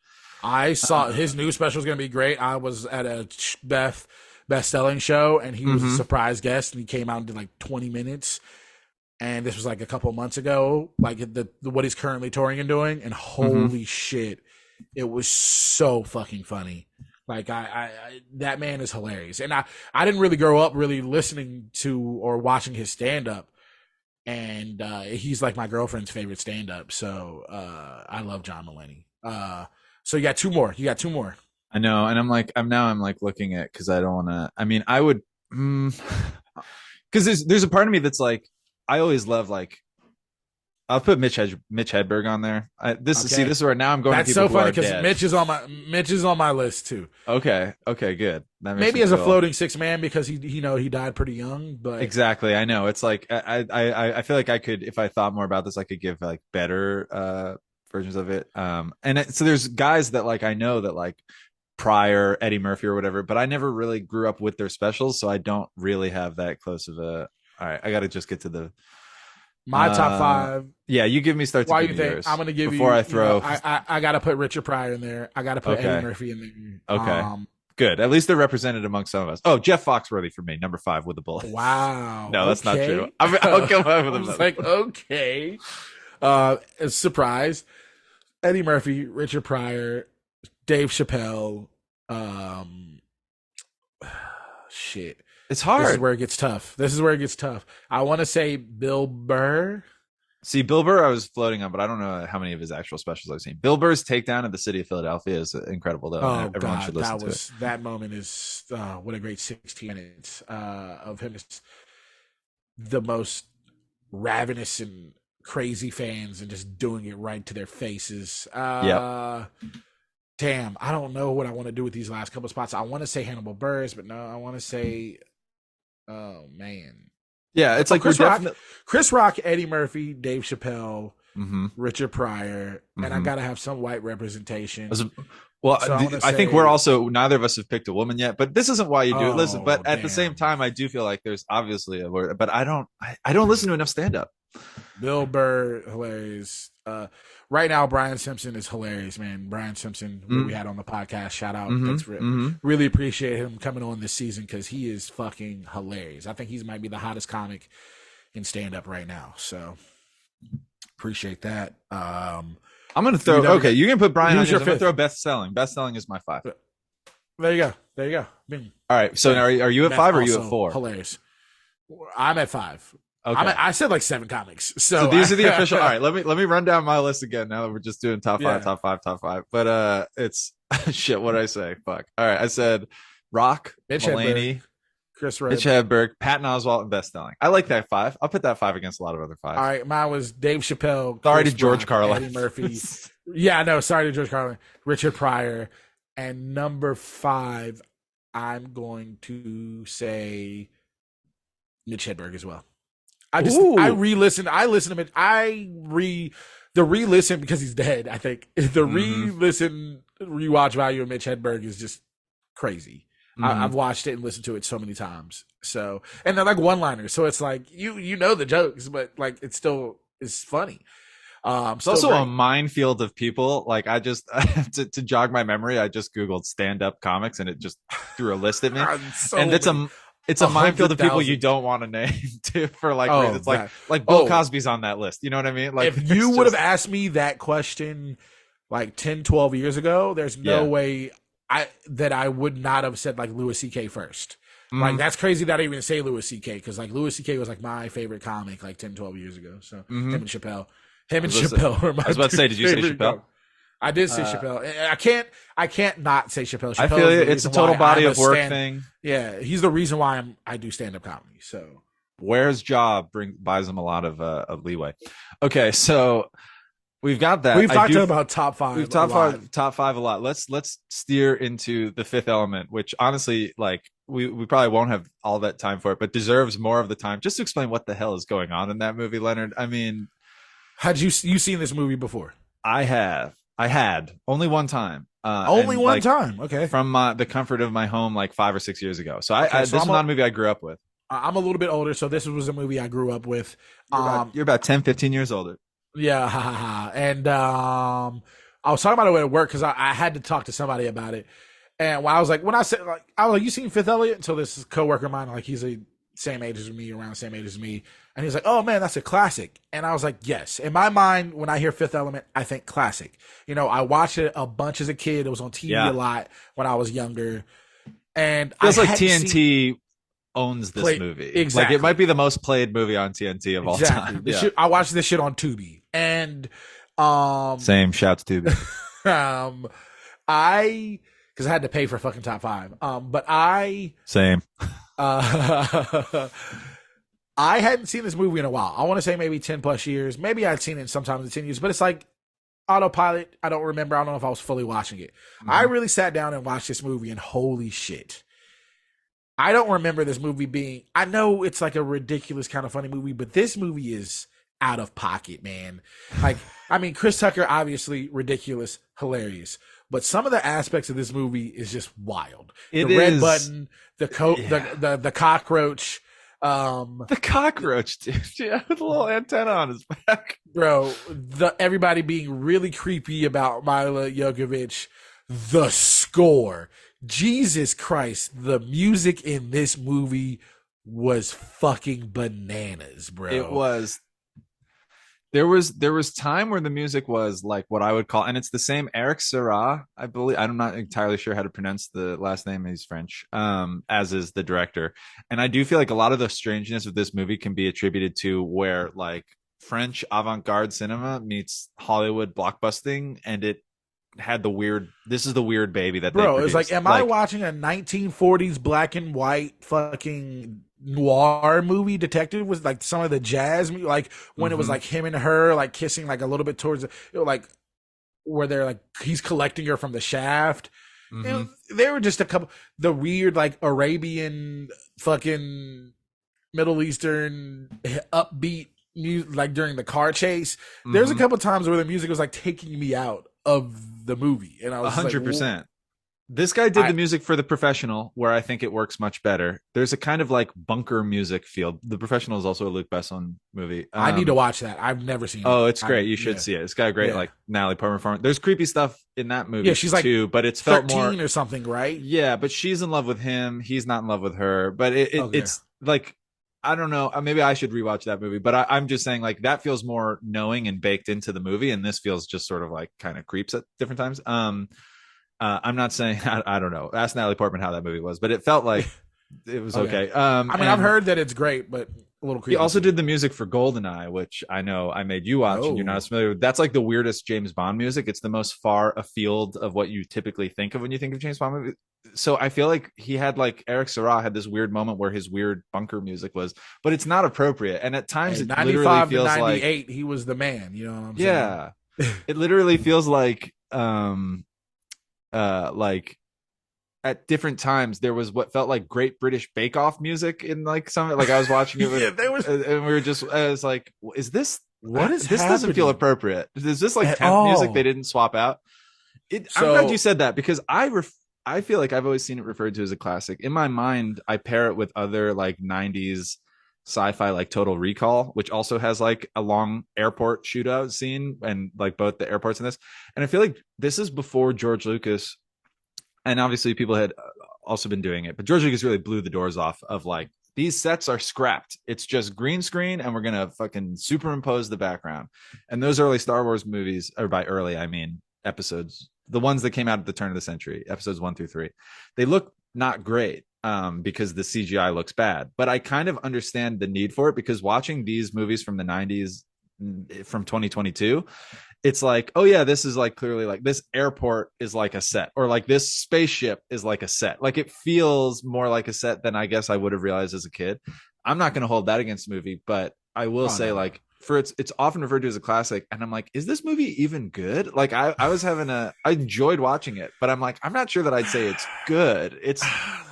I saw his new special is going to be great. I was at a best-selling show, and he was a surprise guest, and he came out and did like 20 minutes. And this was like a couple months ago, like what he's currently touring and doing. And holy shit, it was so fucking funny. Like I that man is hilarious. And I didn't really grow up really listening to or watching his stand-up. And he's like my girlfriend's favorite stand-up. So I love John Mulaney. So you got two more. I know, and I'm like looking at, because I don't want to. I mean, I would, because there's a part of me that's like, I always love, like, I'll put Mitch Hedberg on there. This is where now I'm going. That's to people so funny because Mitch is on my list too. Okay, good. Maybe as a floating 6 man, because he died pretty young. But exactly, I know. It's like I feel like I could, if I thought more about this, I could give like better versions of it. So there's guys that like I know that like Pryor, Eddie Murphy, or whatever, but I never really grew up with their specials, so I don't really have that close of a. All right, I got to just get to my top 5. Yeah, you give me start. Why you think yours. I'm going to give before you? I throw. I got to put Richard Pryor in there. I got to put Eddie Murphy in there. Okay, good. At least they're represented among some of us. Oh, Jeff Foxworthy for me, number 5 with the Bullets. Wow. No, that's not true. I'll come up with him. Like, okay. Surprise. Eddie Murphy, Richard Pryor, Dave Chappelle. Shit. It's hard. This is where it gets tough. I want to say Bill Burr. See, Bill Burr, I was floating on, but I don't know how many of his actual specials I've seen. Bill Burr's takedown of the city of Philadelphia is incredible, though. Oh, everyone God, should listen to it. That moment is what a great 16 minutes of him. It's the most ravenous and crazy fans and just doing it right to their faces. Damn, I don't know what I want to do with these last couple spots. I want to say Hannibal Buress, but no, I want to say, oh man, yeah, it's like Chris Rock, Eddie Murphy, Dave Chappelle, Richard Pryor, and I gotta have some white representation. Well, so I think we're also, neither of us have picked a woman yet, but this isn't why you do it. Listen, but at the same time, I do feel like there's obviously a word, but I don't listen to enough stand up. Bill Burr, hilarious. Right now, Brian Simpson is hilarious, man. Brian Simpson, who we had on the podcast, shout out. Thanks for really appreciate him coming on this season, because he is fucking hilarious. I think he might be the hottest comic in stand up right now. So appreciate that. I'm gonna throw. Okay, you can put Brian on your. I'm gonna throw best selling. Best selling is my 5. There you go. Bing. All right. So now are you at 5 or are you at 4? Hilarious. I'm at 5. Okay. I said like 7 comics. So these are the official. All right, let me run down my list again. Now that we're just doing top 5. But it's what did I say? Fuck. All right, I said Rock, Mitch Mulaney, Hedberg, Chris Mitch Hedberg, Patton Oswalt, and best selling. I like that 5. I'll put that 5 against a lot of other 5s. All right, mine was Dave Chappelle. Sorry to George Carlin, Eddie Murphy. Yeah, no, sorry to George Carlin, Richard Pryor, and number 5. I'm going to say Mitch Hedberg as well. I re-listened to it. The re-listen, because he's dead, I think. The re-listen, rewatch value of Mitch Hedberg is just crazy. I've watched it and listened to it so many times. So, and they're like one-liners. So it's like, you know the jokes, but like it still is funny. It's also a minefield of people. Like I just to jog my memory, I just Googled stand-up comics and it just threw a list at me. And it's a minefield of people you don't want to name too for like reasons. Like Bill Cosby's on that list. You know what I mean? Like if you would have asked me that question like 10, 12 years ago, there's no way I would not have said like Louis C.K. first. Like that's crazy that I even say Louis C.K. because like Louis C.K. was like my favorite comic like 10, 12 years ago. So him and Chappelle. Him and Chappelle were my I was about to say, did you say Chappelle? I did say Chappelle. I can't not say Chappelle. Chappelle I feel it's a total body of work thing. Yeah, he's the reason why I do stand up comedy. So Where's Job buys him a lot of leeway. Okay, so we've got that. We've talked about top five. We've top five a lot. Let's steer into The Fifth Element, which honestly, like we probably won't have all that time for it, but deserves more of the time just to explain what the hell is going on in that movie, Leonard. I mean, had you seen this movie before? I had only one time. Only one time. Okay. From the comfort of my home, like 5 or 6 years ago. So this is not a movie I grew up with. I'm a little bit older, so this was a movie I grew up with. You're about 10, 15 years older. Yeah, and I was talking about it at work because I had to talk to somebody about it. And when I was like, you seen Fifth Element? So this coworker of mine, like he's the same age as me, around the same age as me. And he's like, oh man, that's a classic. And I was like, yes. In my mind, when I hear Fifth Element, I think classic. You know, I watched it a bunch as a kid. It was on TV a lot when I was younger. And feels like TNT owns this movie. Exactly. Like it might be the most played movie on TNT of all time. I watched this shit on Tubi. And same, shouts Tubi. Because I had to pay for fucking top five. Same. I hadn't seen this movie in a while. I want to say maybe 10 plus years. Maybe I'd seen it sometimes in 10 years, but it's like autopilot. I don't remember. I don't know if I was fully watching it. I really sat down and watched this movie, and holy shit. I don't remember this movie being, I know it's like a ridiculous kind of funny movie, but this movie is out of pocket, man. Like, I mean, Chris Tucker, obviously ridiculous, hilarious. But some of the aspects of this movie is just wild. The red button, the cockroach. The cockroach, dude. Yeah, with a little antenna on his back. Bro, everybody being really creepy about Mila Jovovich. The score. Jesus Christ. The music in this movie was fucking bananas, bro. It was. There was time where the music was like what I would call, and it's the same Eric Serra, I believe. I'm not entirely sure how to pronounce the last name. He's French, as is the director. And I do feel like a lot of the strangeness of this movie can be attributed to where like French avant-garde cinema meets Hollywood blockbusting, and it had the weird. This is the weird baby that. Bro, it's like, am I watching a 1940s black and white fucking noir movie detective with like some of the jazz, like when it was like him and her like kissing like a little bit towards like where they're like he's collecting her from the shaft. They were just a couple the weird like Arabian fucking Middle Eastern upbeat music like during the car chase. There's a couple times where the music was like taking me out of the movie, and I was 100%. Like, this guy did the music for The Professional, where I think it works much better. There's a kind of like bunker music feel. The Professional is also a Luc Besson movie. I need to watch that. I've never seen it. Oh, it's great. You should see it. It's got a great like Natalie Portman performance. There's creepy stuff in that movie. Yeah, she's like too, but it's felt 13 more or something, right? Yeah, but she's in love with him. He's not in love with her. But it's like, I don't know. Maybe I should rewatch that movie. But I'm just saying, like, that feels more knowing and baked into the movie, and this feels just sort of like kind of creeps at different times. I'm not saying I don't know. Ask Natalie Portman how that movie was, but it felt like it was okay. I mean, I've heard that it's great, but a little creepy. He also did the music for GoldenEye, which I know I made you watch, and you're not as familiar with. That's like the weirdest James Bond music. It's the most far afield of what you typically think of when you think of James Bond movies. So I feel like he had like Eric Serra had this weird moment where his weird bunker music was, but it's not appropriate. And at times it literally feels like 98, he was the man. You know what I'm saying? Yeah, it literally feels like like at different times there was what felt like Great British Bake Off music in like some like I was watching it with, and we were just I was like, is this what is this happening? Doesn't feel appropriate. Is this like temp music they didn't swap out? I'm glad you said that, because I feel like I've always seen it referred to as a classic. In my mind, I pair it with other like 90s sci-fi like Total Recall, which also has like a long airport shootout scene and like both the airports in this. And I feel like this is before George Lucas, and obviously people had also been doing it, but George Lucas really blew the doors off of like, these sets are scrapped. It's just green screen, and we're gonna fucking superimpose the background. And those early Star Wars movies, or by early I mean episodes, the ones that came out at the turn of the century, episodes 1 through 3, they look not great because the CGI looks bad. But I kind of understand the need for it, because watching these movies from the 90s, from 2022, it's like, oh yeah, this is like clearly like this airport is like a set, or like this spaceship is like a set. Like it feels more like a set than I guess I would have realized as a kid. I'm not going to hold that against the movie, but I will say, like, for it's often referred to as a classic, and I'm like, is this movie even good? Like I enjoyed watching it, but I'm like, I'm not sure that I'd say it's good. It's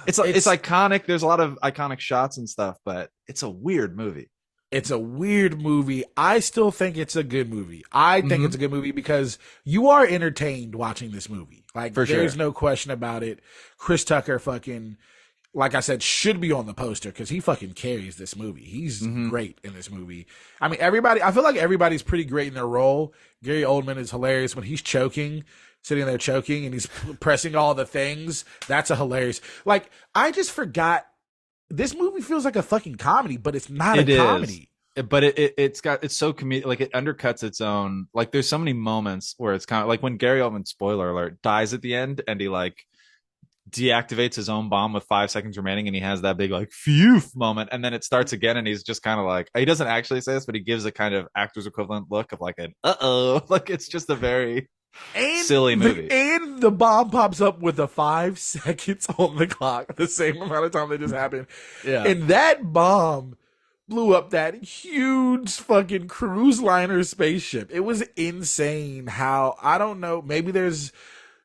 iconic. There's a lot of iconic shots and stuff, but it's a weird movie. It's a weird movie. I still think it's a good movie. I think it's a good movie because you are entertained watching this movie. Like, there's no question about it. Chris Tucker fucking, like I said, should be on the poster because he fucking carries this movie. He's great in this movie. I mean, I feel like everybody's pretty great in their role. Gary Oldman is hilarious when he's sitting there choking, and he's pressing all the things. That's a hilarious. Like, I just forgot. This movie feels like a fucking comedy, but it's not a comedy. But it's so comedic. Like, it undercuts its own. Like, there's so many moments where it's kind of like when Gary Oldman, spoiler alert, dies at the end, and he like deactivates his own bomb with 5 seconds remaining, and he has that big like phew moment, and then it starts again, and he's just kind of like, he doesn't actually say this, but he gives a kind of actor's equivalent look of like an like it's just a very silly movie. And the bomb pops up with the 5 seconds on the clock, the same amount of time that just happened. Yeah. And that bomb blew up that huge fucking cruise liner spaceship. It was insane how, I don't know, maybe there's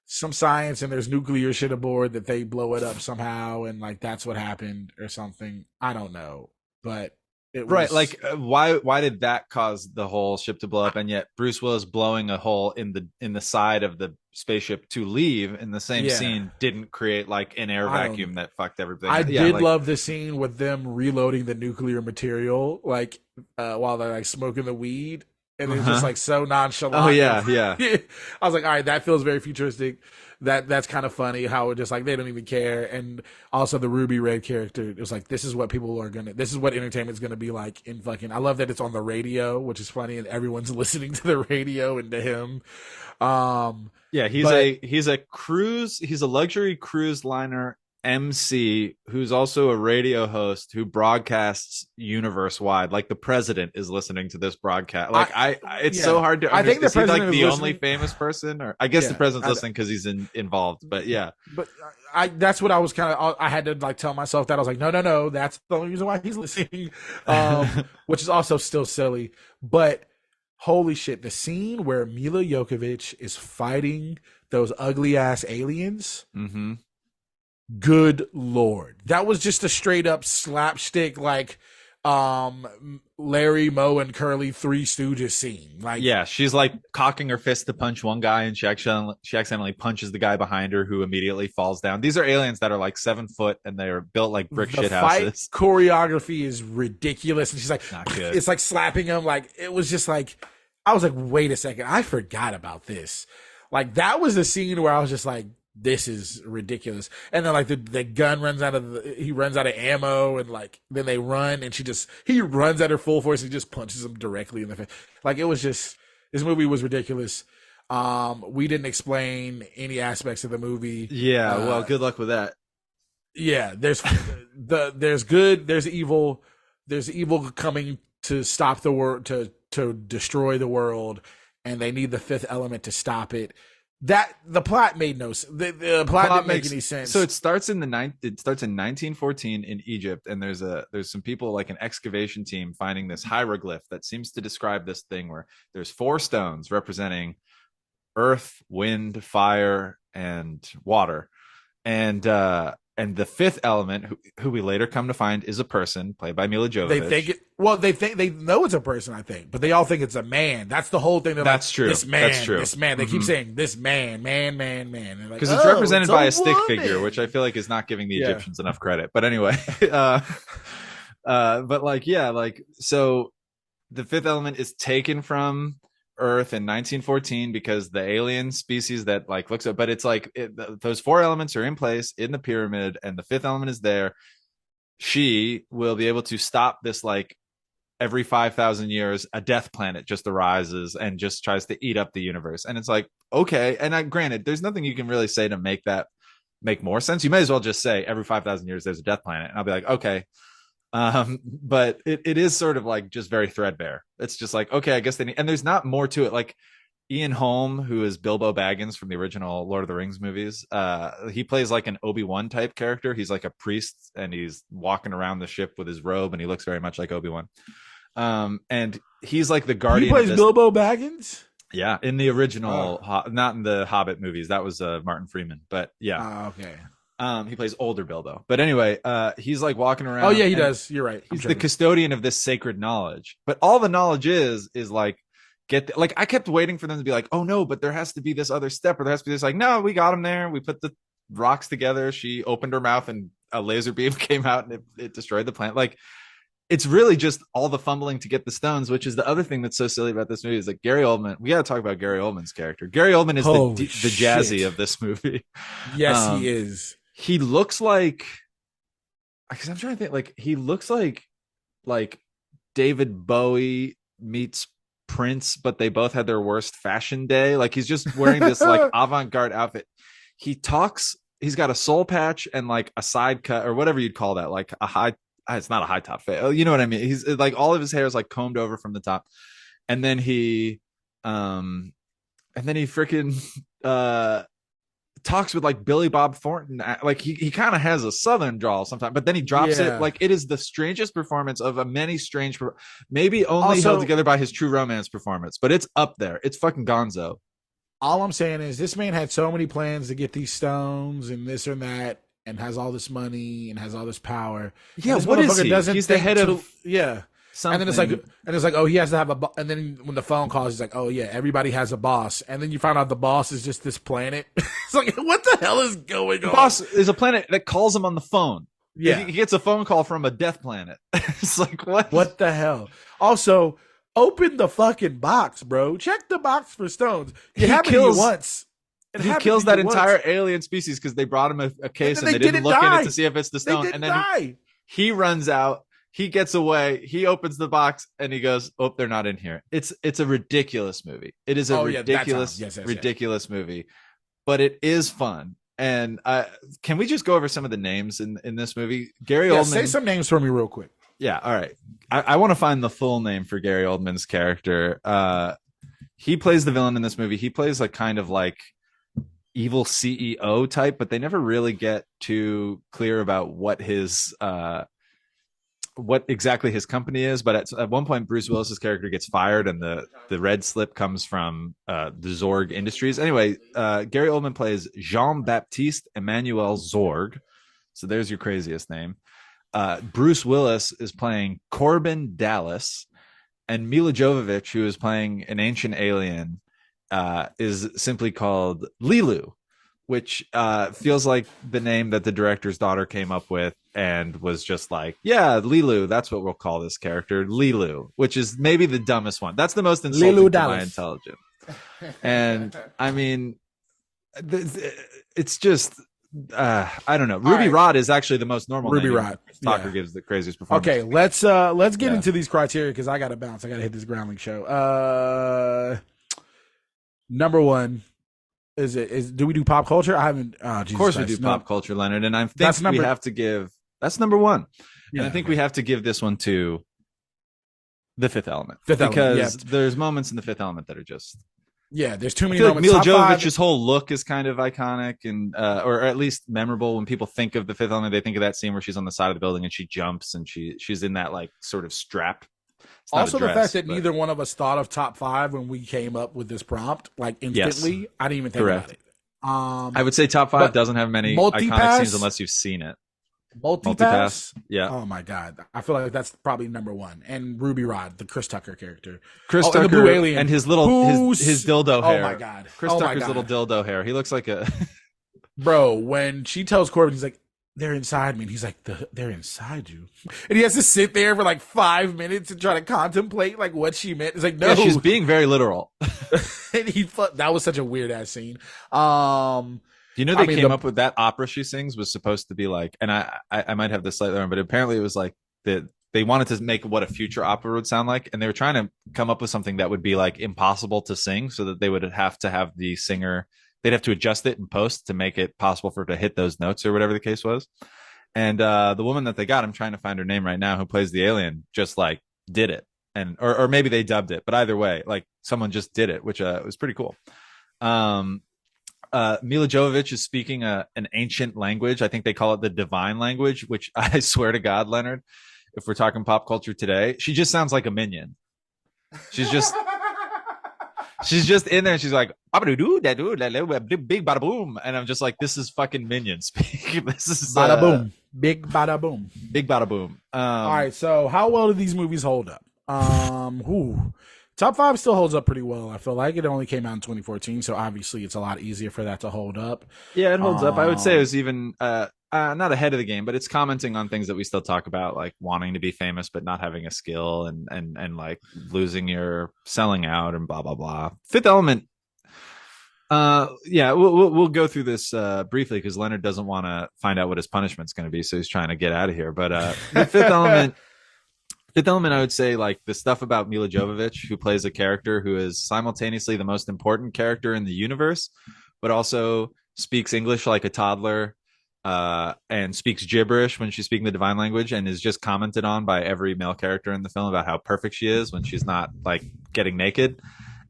some science and there's nuclear shit aboard that they blow it up somehow, and like that's what happened or something. I don't know. But it was, right, like why did that cause the whole ship to blow up, and yet Bruce Willis blowing a hole in the side of the spaceship to leave in the same scene didn't create like an air vacuum that fucked everything. I did love the scene with them reloading the nuclear material, like while they're like smoking the weed, and it's just like so nonchalant. Oh yeah. I was like, all right, that feels very futuristic. That's kind of funny how it just like they don't even care. And also the Ruby Red character, it was like, this is what entertainment's gonna be like in fucking. I love that it's on the radio, which is funny, and everyone's listening to the radio and to him. He's a luxury cruise liner MC who's also a radio host who broadcasts universe wide. Like the president is listening to this broadcast. Like it's so hard to understand. I think the president is the only famous person, or I guess the president's listening because he's involved. But but that's what I was kind of. I had to like tell myself that I was like, no, that's the only reason why he's listening, which is also still silly. But holy shit, the scene where Mila Jovovich is fighting those ugly ass aliens. Mm-hmm. Good Lord. That was just a straight up slapstick, like Larry, Moe, and Curly Three Stooges scene. Like, yeah, she's like cocking her fist to punch one guy, and she accidentally punches the guy behind her, who immediately falls down. These are aliens that are like 7 foot, and they are built like brick shit houses. The fight choreography is ridiculous, and she's like, not good. It's like slapping him. Like, it was just like, I was like, wait a second, I forgot about this. Like, that was the scene where I was just like, this is ridiculous. And then like the gun runs out of he runs out of ammo, and like then they run, and he runs at her full force and just punches him directly in the face. Like, it was just, this movie was ridiculous. We didn't explain any aspects of the movie. Yeah, well, good luck with that. Yeah, there's good, there's evil. There's evil coming to stop the world, to destroy the world, and they need the fifth element to stop it. That the plot made no sense. The plot didn't make any sense. So it starts in 1914 in Egypt, and there's some people, like an excavation team, finding this hieroglyph that seems to describe this thing where there's 4 stones representing earth, wind, fire, and water, and the fifth element, who we later come to find is a person played by Mila Jovovich. They know it's a person, I think, but they all think it's a man. That's the whole thing. That's true. This man, that's true. This man. They keep saying this man. Because it's represented by a stick figure, which I feel like is not giving the Egyptians enough credit. But anyway, but like, yeah, like, so the fifth element is taken from Earth in 1914 because the alien species that like looks at, but it's like those 4 elements are in place in the pyramid, and the 5th element is there. She will be able to stop this, like every 5,000 years, a death planet just arises and just tries to eat up the universe. And it's like, okay. And granted, there's nothing you can really say to make that make more sense. You may as well just say every 5,000 years there's a death planet, and I'll be like, okay. But it is sort of like just very threadbare. It's just like, okay, I guess they need, and there's not more to it. Like Ian Holm, who is Bilbo Baggins from the original Lord of the Rings movies, he plays like an Obi-Wan type character. He's like a priest, and he's walking around the ship with his robe, and he looks very much like Obi-Wan. And he's like the guardian. He plays Bilbo Baggins? Yeah, in the original, not in the Hobbit movies. That was Martin Freeman, but yeah. Okay. He plays older Bilbo. But anyway, he's like walking around. Oh, yeah, he does. You're right. He's the custodian of this sacred knowledge. But all the knowledge is like, like, I kept waiting for them to be like, oh, no, but there has to be this other step, or there has to be this, like, no, we got him there. We put the rocks together. She opened her mouth, and a laser beam came out, and it destroyed the planet. Like, it's really just all the fumbling to get the stones, which is the other thing that's so silly about this movie is that Gary Oldman, we got to talk about Gary Oldman's character. Gary Oldman is the Jazzy of this movie. Yes, he is. He looks like, because I'm trying to think, like, he looks like David Bowie meets Prince, but they both had their worst fashion day. Like, he's just wearing this like avant-garde outfit. He talks, he's got a soul patch and like a side cut or whatever you'd call that, like a high, it's not a high top fade. You know what I mean? He's like, all of his hair is like combed over from the top. And then he freaking talks with like Billy Bob Thornton. Like he kind of has a Southern drawl sometimes, but then he drops it. Like, it is the strangest performance of a many strange, maybe only held together by his True Romance performance, but it's up there. It's fucking gonzo. All I'm saying is this man had so many plans to get these stones and this or that, and has all this money and has all this power. Yeah, what is he? He's the head of something. And then it's like, oh, he has to have a and then when the phone calls, he's like, oh yeah, everybody has a boss. And then you find out the boss is just this planet. It's like, what the hell is going on? The boss is a planet that calls him on the phone. Yeah, he gets a phone call from a death planet. It's like, what the hell? Also, open the fucking box, bro. Check the box for stones. It happened to you once. He kills that entire alien species because they brought him a case and they didn't look in it to see if it's the stone. And then he runs out. He gets away. He opens the box and he goes, "Oh, they're not in here." It's a ridiculous movie. It is a ridiculous movie, but it is fun. And can we just go over some of the names in this movie? Gary Oldman. Say some names for me real quick. Yeah, all right. I want to find the full name for Gary Oldman's character. He plays the villain in this movie. He plays like kind of like evil CEO type, but they never really get too clear about what exactly his company is. But at one point, Bruce Willis's character gets fired, and the red slip comes from the Zorg Industries. Anyway, Gary Oldman plays Jean-Baptiste Emmanuel Zorg. So there's your craziest name. Bruce Willis is playing Corbin Dallas, and Mila Jovovich, who is playing an ancient alien, is simply called Lilu, which feels like the name that the director's daughter came up with and was just like, yeah, Lilu, that's what we'll call this character, Lilu, which is maybe the dumbest one. That's the most insulting to my intelligence. And I mean, it's just, I don't know. Ruby Rod is actually the most normal. Ruby Rod. Tucker gives the craziest performance. Okay, let's get into these criteria because I got to bounce. I got to hit this Groundling show. Number one, do we do pop culture? I haven't. Oh, Jesus of course Christ, we do pop culture, Leonard, and I think we have to give. That's number one, and I think we have to give this one to The Fifth Element because there's moments in The Fifth Element that are just. Yeah, there's too many moments. Mila Jovovich's whole look is kind of iconic and or at least memorable. When people think of The Fifth Element, they think of that scene where she's on the side of the building and she jumps and she's in that like sort of strap. Also, the fact that neither one of us thought of top 5 when we came up with this prompt, like instantly, yes. I didn't even think about it. I would say top 5 doesn't have many iconic scenes unless you've seen it. Multipass? Yeah. Oh my God. I feel like that's probably number one. And Ruby Rod, the Chris Tucker character. Chris Tucker and the Blue Alien. And his little his dildo hair. Oh my God. Chris Tucker's little dildo hair. He looks like a bro, when she tells Corbin, he's like, they're inside me. And he's like, they're inside you. And he has to sit there for like 5 minutes and try to contemplate like what she meant. It's like, no. Yeah, she's being very literal. And that was such a weird ass scene. You know, they came up with that opera she sings was supposed to be like, and I might have this slightly wrong, but apparently it was like that they wanted to make what a future opera would sound like, and they were trying to come up with something that would be like impossible to sing, so that they would have to have the singer, they'd have to adjust it in post to make it possible for her to hit those notes or whatever the case was. And the woman that they got, I'm trying to find her name right now, who plays the alien, just like did it, and or maybe they dubbed it, but either way, like someone just did it, which was pretty cool. Mila Jovovich is speaking an ancient language. I think they call it the divine language, which I swear to God, Leonard, if we're talking pop culture today, she just sounds like a minion. She's just in there and she's like, big bada boom. And I'm just like, this is fucking Minion speak. This is bada boom. Big bada boom. Big bada boom. All right. So how well do these movies hold up? Top 5 still holds up pretty well. I feel like it only came out in 2014, so obviously it's a lot easier for that to hold up. Yeah, it holds up. I would say it was even not ahead of the game, but it's commenting on things that we still talk about, like wanting to be famous but not having a skill, and like losing your selling out and blah blah blah. Fifth Element. Yeah, we'll go through this briefly because Leonard doesn't want to find out what his punishment's going to be, so he's trying to get out of here. But the Fifth Element. Fifth Element, I would say, like the stuff about Mila Jovovich, who plays a character who is simultaneously the most important character in the universe, but also speaks English like a toddler, and speaks gibberish when she's speaking the divine language, and is just commented on by every male character in the film about how perfect she is when she's not like getting naked,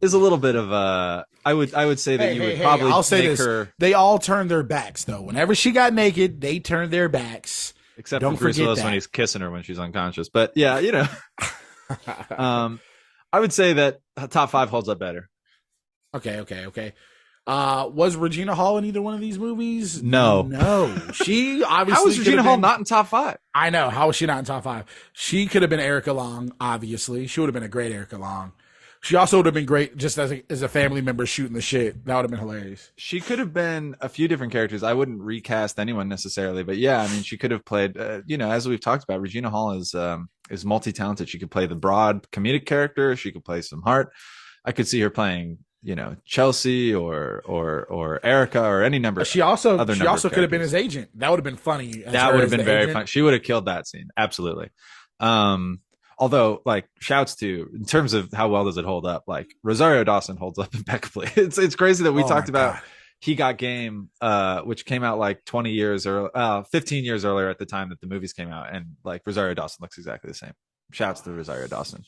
is a little bit of a. I would say that you would probably. I'll say this: they all turned their backs though. Whenever she got naked, they turned their backs. Except for Bruce Willis when he's kissing her when she's unconscious. But yeah, you know, I would say that top 5 holds up better. Okay. Was Regina Hall in either one of these movies? No. She obviously. How was Regina Hall not in top 5? I know. How was she not in top 5? She could have been Erica Long, obviously. She would have been a great Erica Long. She also would have been great just as a family member shooting the shit. That would have been hilarious. She could have been a few different characters. I wouldn't recast anyone necessarily, but yeah, I mean, she could have played. As we've talked about, Regina Hall is multi-talented. She could play the broad comedic character. She could play some heart. I could see her playing, Chelsea or Erica or any number. She also could have been his agent. That would have been funny. That would have been very fun. She would have killed that scene. Absolutely. Although, like, shouts to, in terms of how well does it hold up, like, Rosario Dawson holds up impeccably. It's crazy that we talked about He Got Game, which came out like 15 years earlier at the time that the movies came out. And, like, Rosario Dawson looks exactly the same. Shouts to Rosario Dawson.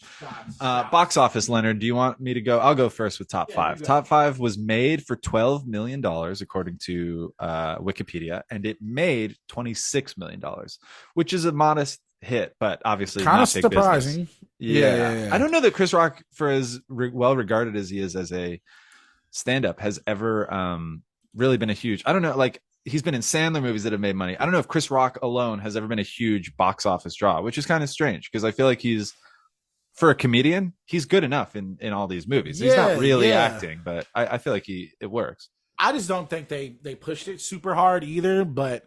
Box office, Leonard, do you want me to go? I'll go first with top 5. Top 5 was made for $12 million, according to Wikipedia, and it made $26 million, which is a modest hit, but obviously kind not of big surprising. Yeah. I don't know that Chris Rock, for as well regarded as he is as a stand-up, has ever really been a huge. I don't know, like he's been in Sandler movies that have made money. I don't know if Chris Rock alone has ever been a huge box office draw, which is kind of strange because I feel like for a comedian, he's good enough in all these movies. He's not really acting, but I feel like it works. I just don't think they pushed it super hard either, but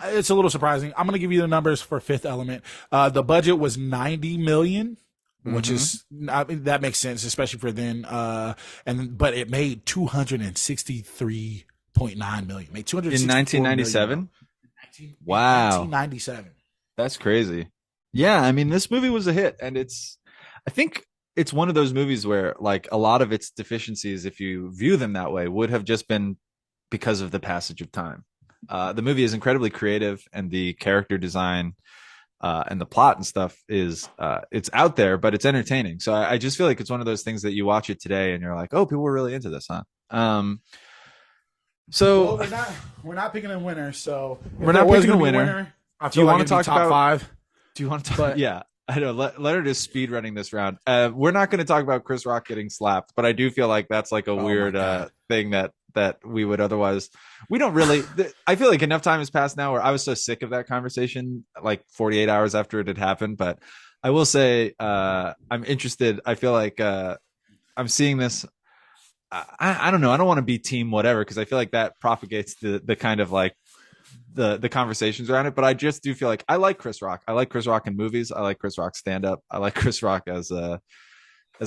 it's a little surprising. I'm going to give you the numbers for Fifth Element. The budget was $90 million, which is, that makes sense, especially for then. But it made $263.9 million. Made $264 in 1997. Wow, 1997. That's crazy. Yeah, I mean, this movie was a hit, and I think it's one of those movies where, like, a lot of its deficiencies, if you view them that way, would have just been because of the passage of time. The movie is incredibly creative, and the character design and the plot and stuff is it's out there, but it's entertaining. So I just feel like it's one of those things that you watch it today and you're like, oh, people were really into this, huh? So we're not picking a winner. So we're not picking a winner. Do you want to talk top 5? Do you want to talk? Yeah. I know. Leonard is speed running this round. We're not going to talk about Chris Rock getting slapped, but I do feel like that's like a weird thing that we would otherwise. We don't really. I feel like enough time has passed now where I was so sick of that conversation, like 48 hours after it had happened. But I will say I'm interested. I feel like I'm seeing this. I don't know. I don't want to be team whatever because I feel like that propagates the kind of like the conversations around it. But I just do feel like I like Chris Rock. I like Chris Rock in movies. I like Chris Rock stand up. I like Chris Rock as a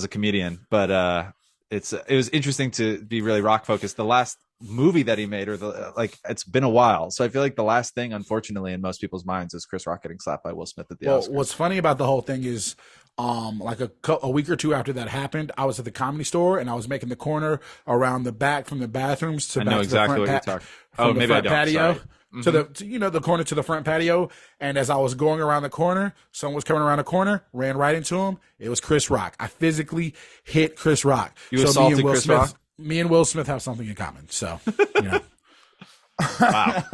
comedian. But it was interesting to be really rock focused. The last movie that he made, it's been a while, so I feel like the last thing, unfortunately, in most people's minds is Chris Rock getting slapped by Will Smith at the Oscars. What's funny about the whole thing is like a week or two after that happened, I was at the Comedy Store and I was making the corner around the back from the bathrooms to I know exactly what you're talking. Oh, maybe I don't. Patio. Mm-hmm. To the corner to the front patio, and as I was going around the corner, someone was coming around the corner, ran right into him. It was Chris Rock. I physically hit Chris Rock. You assaulted Chris Rock? Me and Will Smith have something in common. So, Wow.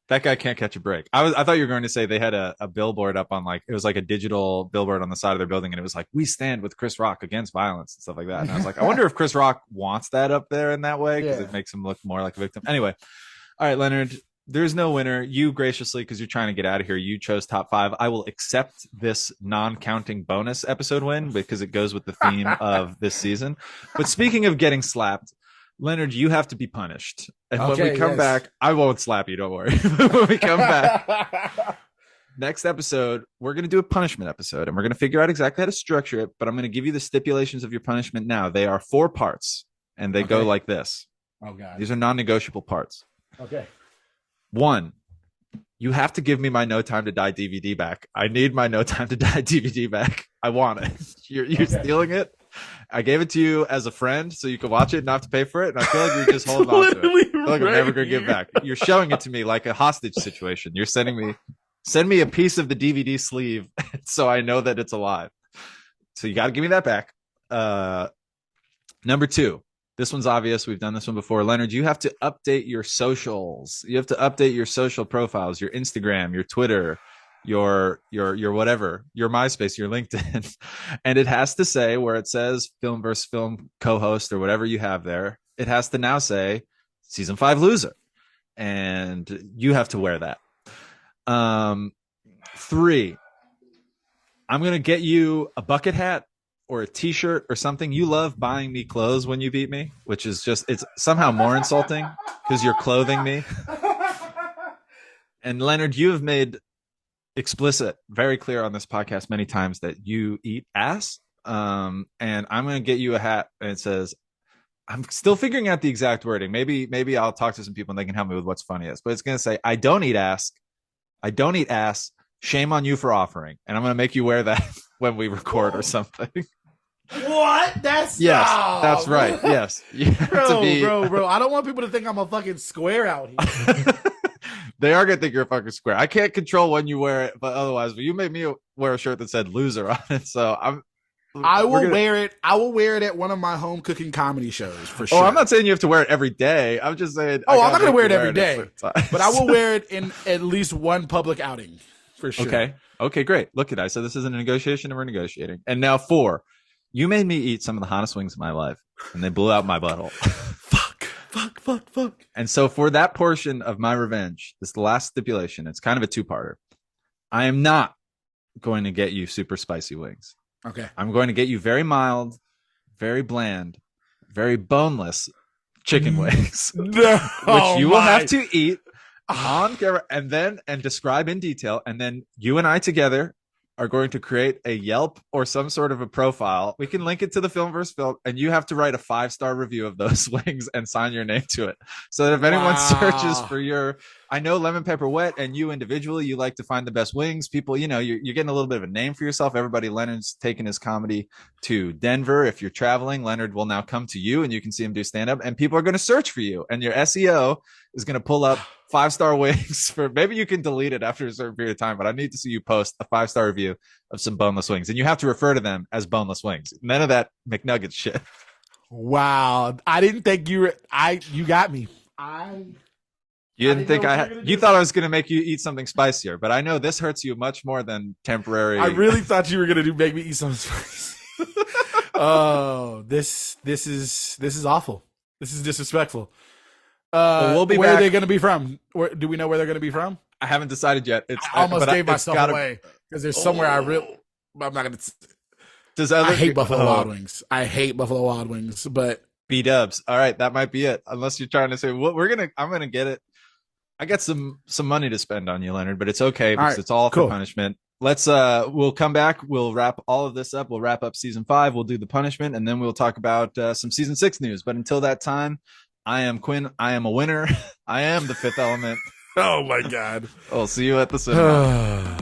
That guy can't catch a break. I thought you were going to say they had a billboard up on it was like a digital billboard on the side of their building, and it was like, "We stand with Chris Rock against violence" and stuff like that. And I was like, I wonder if Chris Rock wants that up there in that way, because it makes him look more like a victim. Anyway, all right, Leonard, there's no winner. You graciously, because you're trying to get out of here, you chose top 5. I will accept this non-counting bonus episode win because it goes with the theme of this season. But speaking of getting slapped, Leonard, you have to be punished. And when we come back, I won't slap you, don't worry. When we come back, next episode, we're going to do a punishment episode, and we're going to figure out exactly how to structure it. But I'm going to give you the stipulations of your punishment now. They are 4 parts, and they go like this. Oh, God. These are non-negotiable parts. Okay. 1, you have to give me my No Time to Die DVD back. I need my No Time to Die DVD back. I want it. You're stealing it. I gave it to you as a friend so you could watch it and not have to pay for it. And I feel like you're just holding on to it. I feel like I'm never going to give back. You're showing it to me like a hostage situation. You're send me a piece of the DVD sleeve so I know that it's alive. So you got to give me that back. Number 2. This one's obvious. We've done this one before. Leonard, you have to update your socials. You have to update your social profiles, your Instagram, your Twitter, your whatever, your MySpace, your LinkedIn. And it has to say, where it says Film vs. Film co-host or whatever you have there, it has to now say season 5 loser. And you have to wear that. 3, I'm going to get you a bucket hat or a t-shirt or something. You love buying me clothes when you beat me, which is just, it's somehow more insulting because you're clothing me. And Leonard, you have made explicit, very clear on this podcast many times that you eat ass. And I'm going to get you a hat, and it says, I'm still figuring out the exact wording. Maybe I'll talk to some people and they can help me with what's funniest, but it's going to say, I don't eat ass. Shame on you for offering. And I'm going to make you wear that when we record or something. What? That's right. Yes. Bro. I don't want people to think I'm a fucking square out here. They are gonna think you're a fucking square. I can't control when you wear it, but otherwise, you made me wear a shirt that said "loser" on it. So I will wear it. I will wear it at one of my home cooking comedy shows for sure. Oh, I'm not saying you have to wear it every day. I'm just saying. Oh, I'm not gonna wear it every day, but I will wear it in at least one public outing for sure. Okay, great. Look at that. So this is a negotiation, and we're negotiating. And now 4. You made me eat some of the hottest wings of my life, and they blew out my butthole. Fuck. And so for that portion of my revenge, this is the last stipulation. It's kind of a 2-parter. I am not going to get you super spicy wings. Okay. I'm going to get you very mild, very bland, very boneless chicken wings, which you will have to eat on camera and describe in detail. And then you and I together are going to create a Yelp or some sort of a profile. We can link it to the Film vs. Film, and you have to write a 5-star review of those wings and sign your name to it. So that if anyone searches for I know Lemon Pepper Wet, and you individually, you like to find the best wings. People, you're getting a little bit of a name for yourself. Everybody, Leonard's taking his comedy to Denver. If you're traveling, Leonard will now come to you, and you can see him do stand-up, and people are going to search for you, and your SEO is going to pull up 5-star wings for, maybe you can delete it after a certain period of time, but I need to see you post a 5-star review of some boneless wings, and you have to refer to them as boneless wings. None of that McNugget shit. Wow. I didn't think you got me. You didn't think you thought I was going to make you eat something spicier, but I know this hurts you much more than temporary. I really thought you were going to make me eat something spicy. Oh, this is awful. This is disrespectful. We'll be where back. Are they going to be from? Do we know where they're going to be from? I haven't decided yet. I almost gave myself away because there's somewhere I'm not going to. I hate Buffalo Wild Wings. I hate Buffalo Wild Wings, but B-dubs. All right, that might be it. Unless you're trying to say I'm going to get it. I got some money to spend on you, Leonard, but it's okay because it's all cool. for punishment. We'll come back. We'll wrap all of this up. We'll wrap up season 5. We'll do the punishment, and then we'll talk about some season 6 news. But until that time, I am Quinn. I am a winner. I am the Fifth Element. Oh my God. I'll see you at the cinema.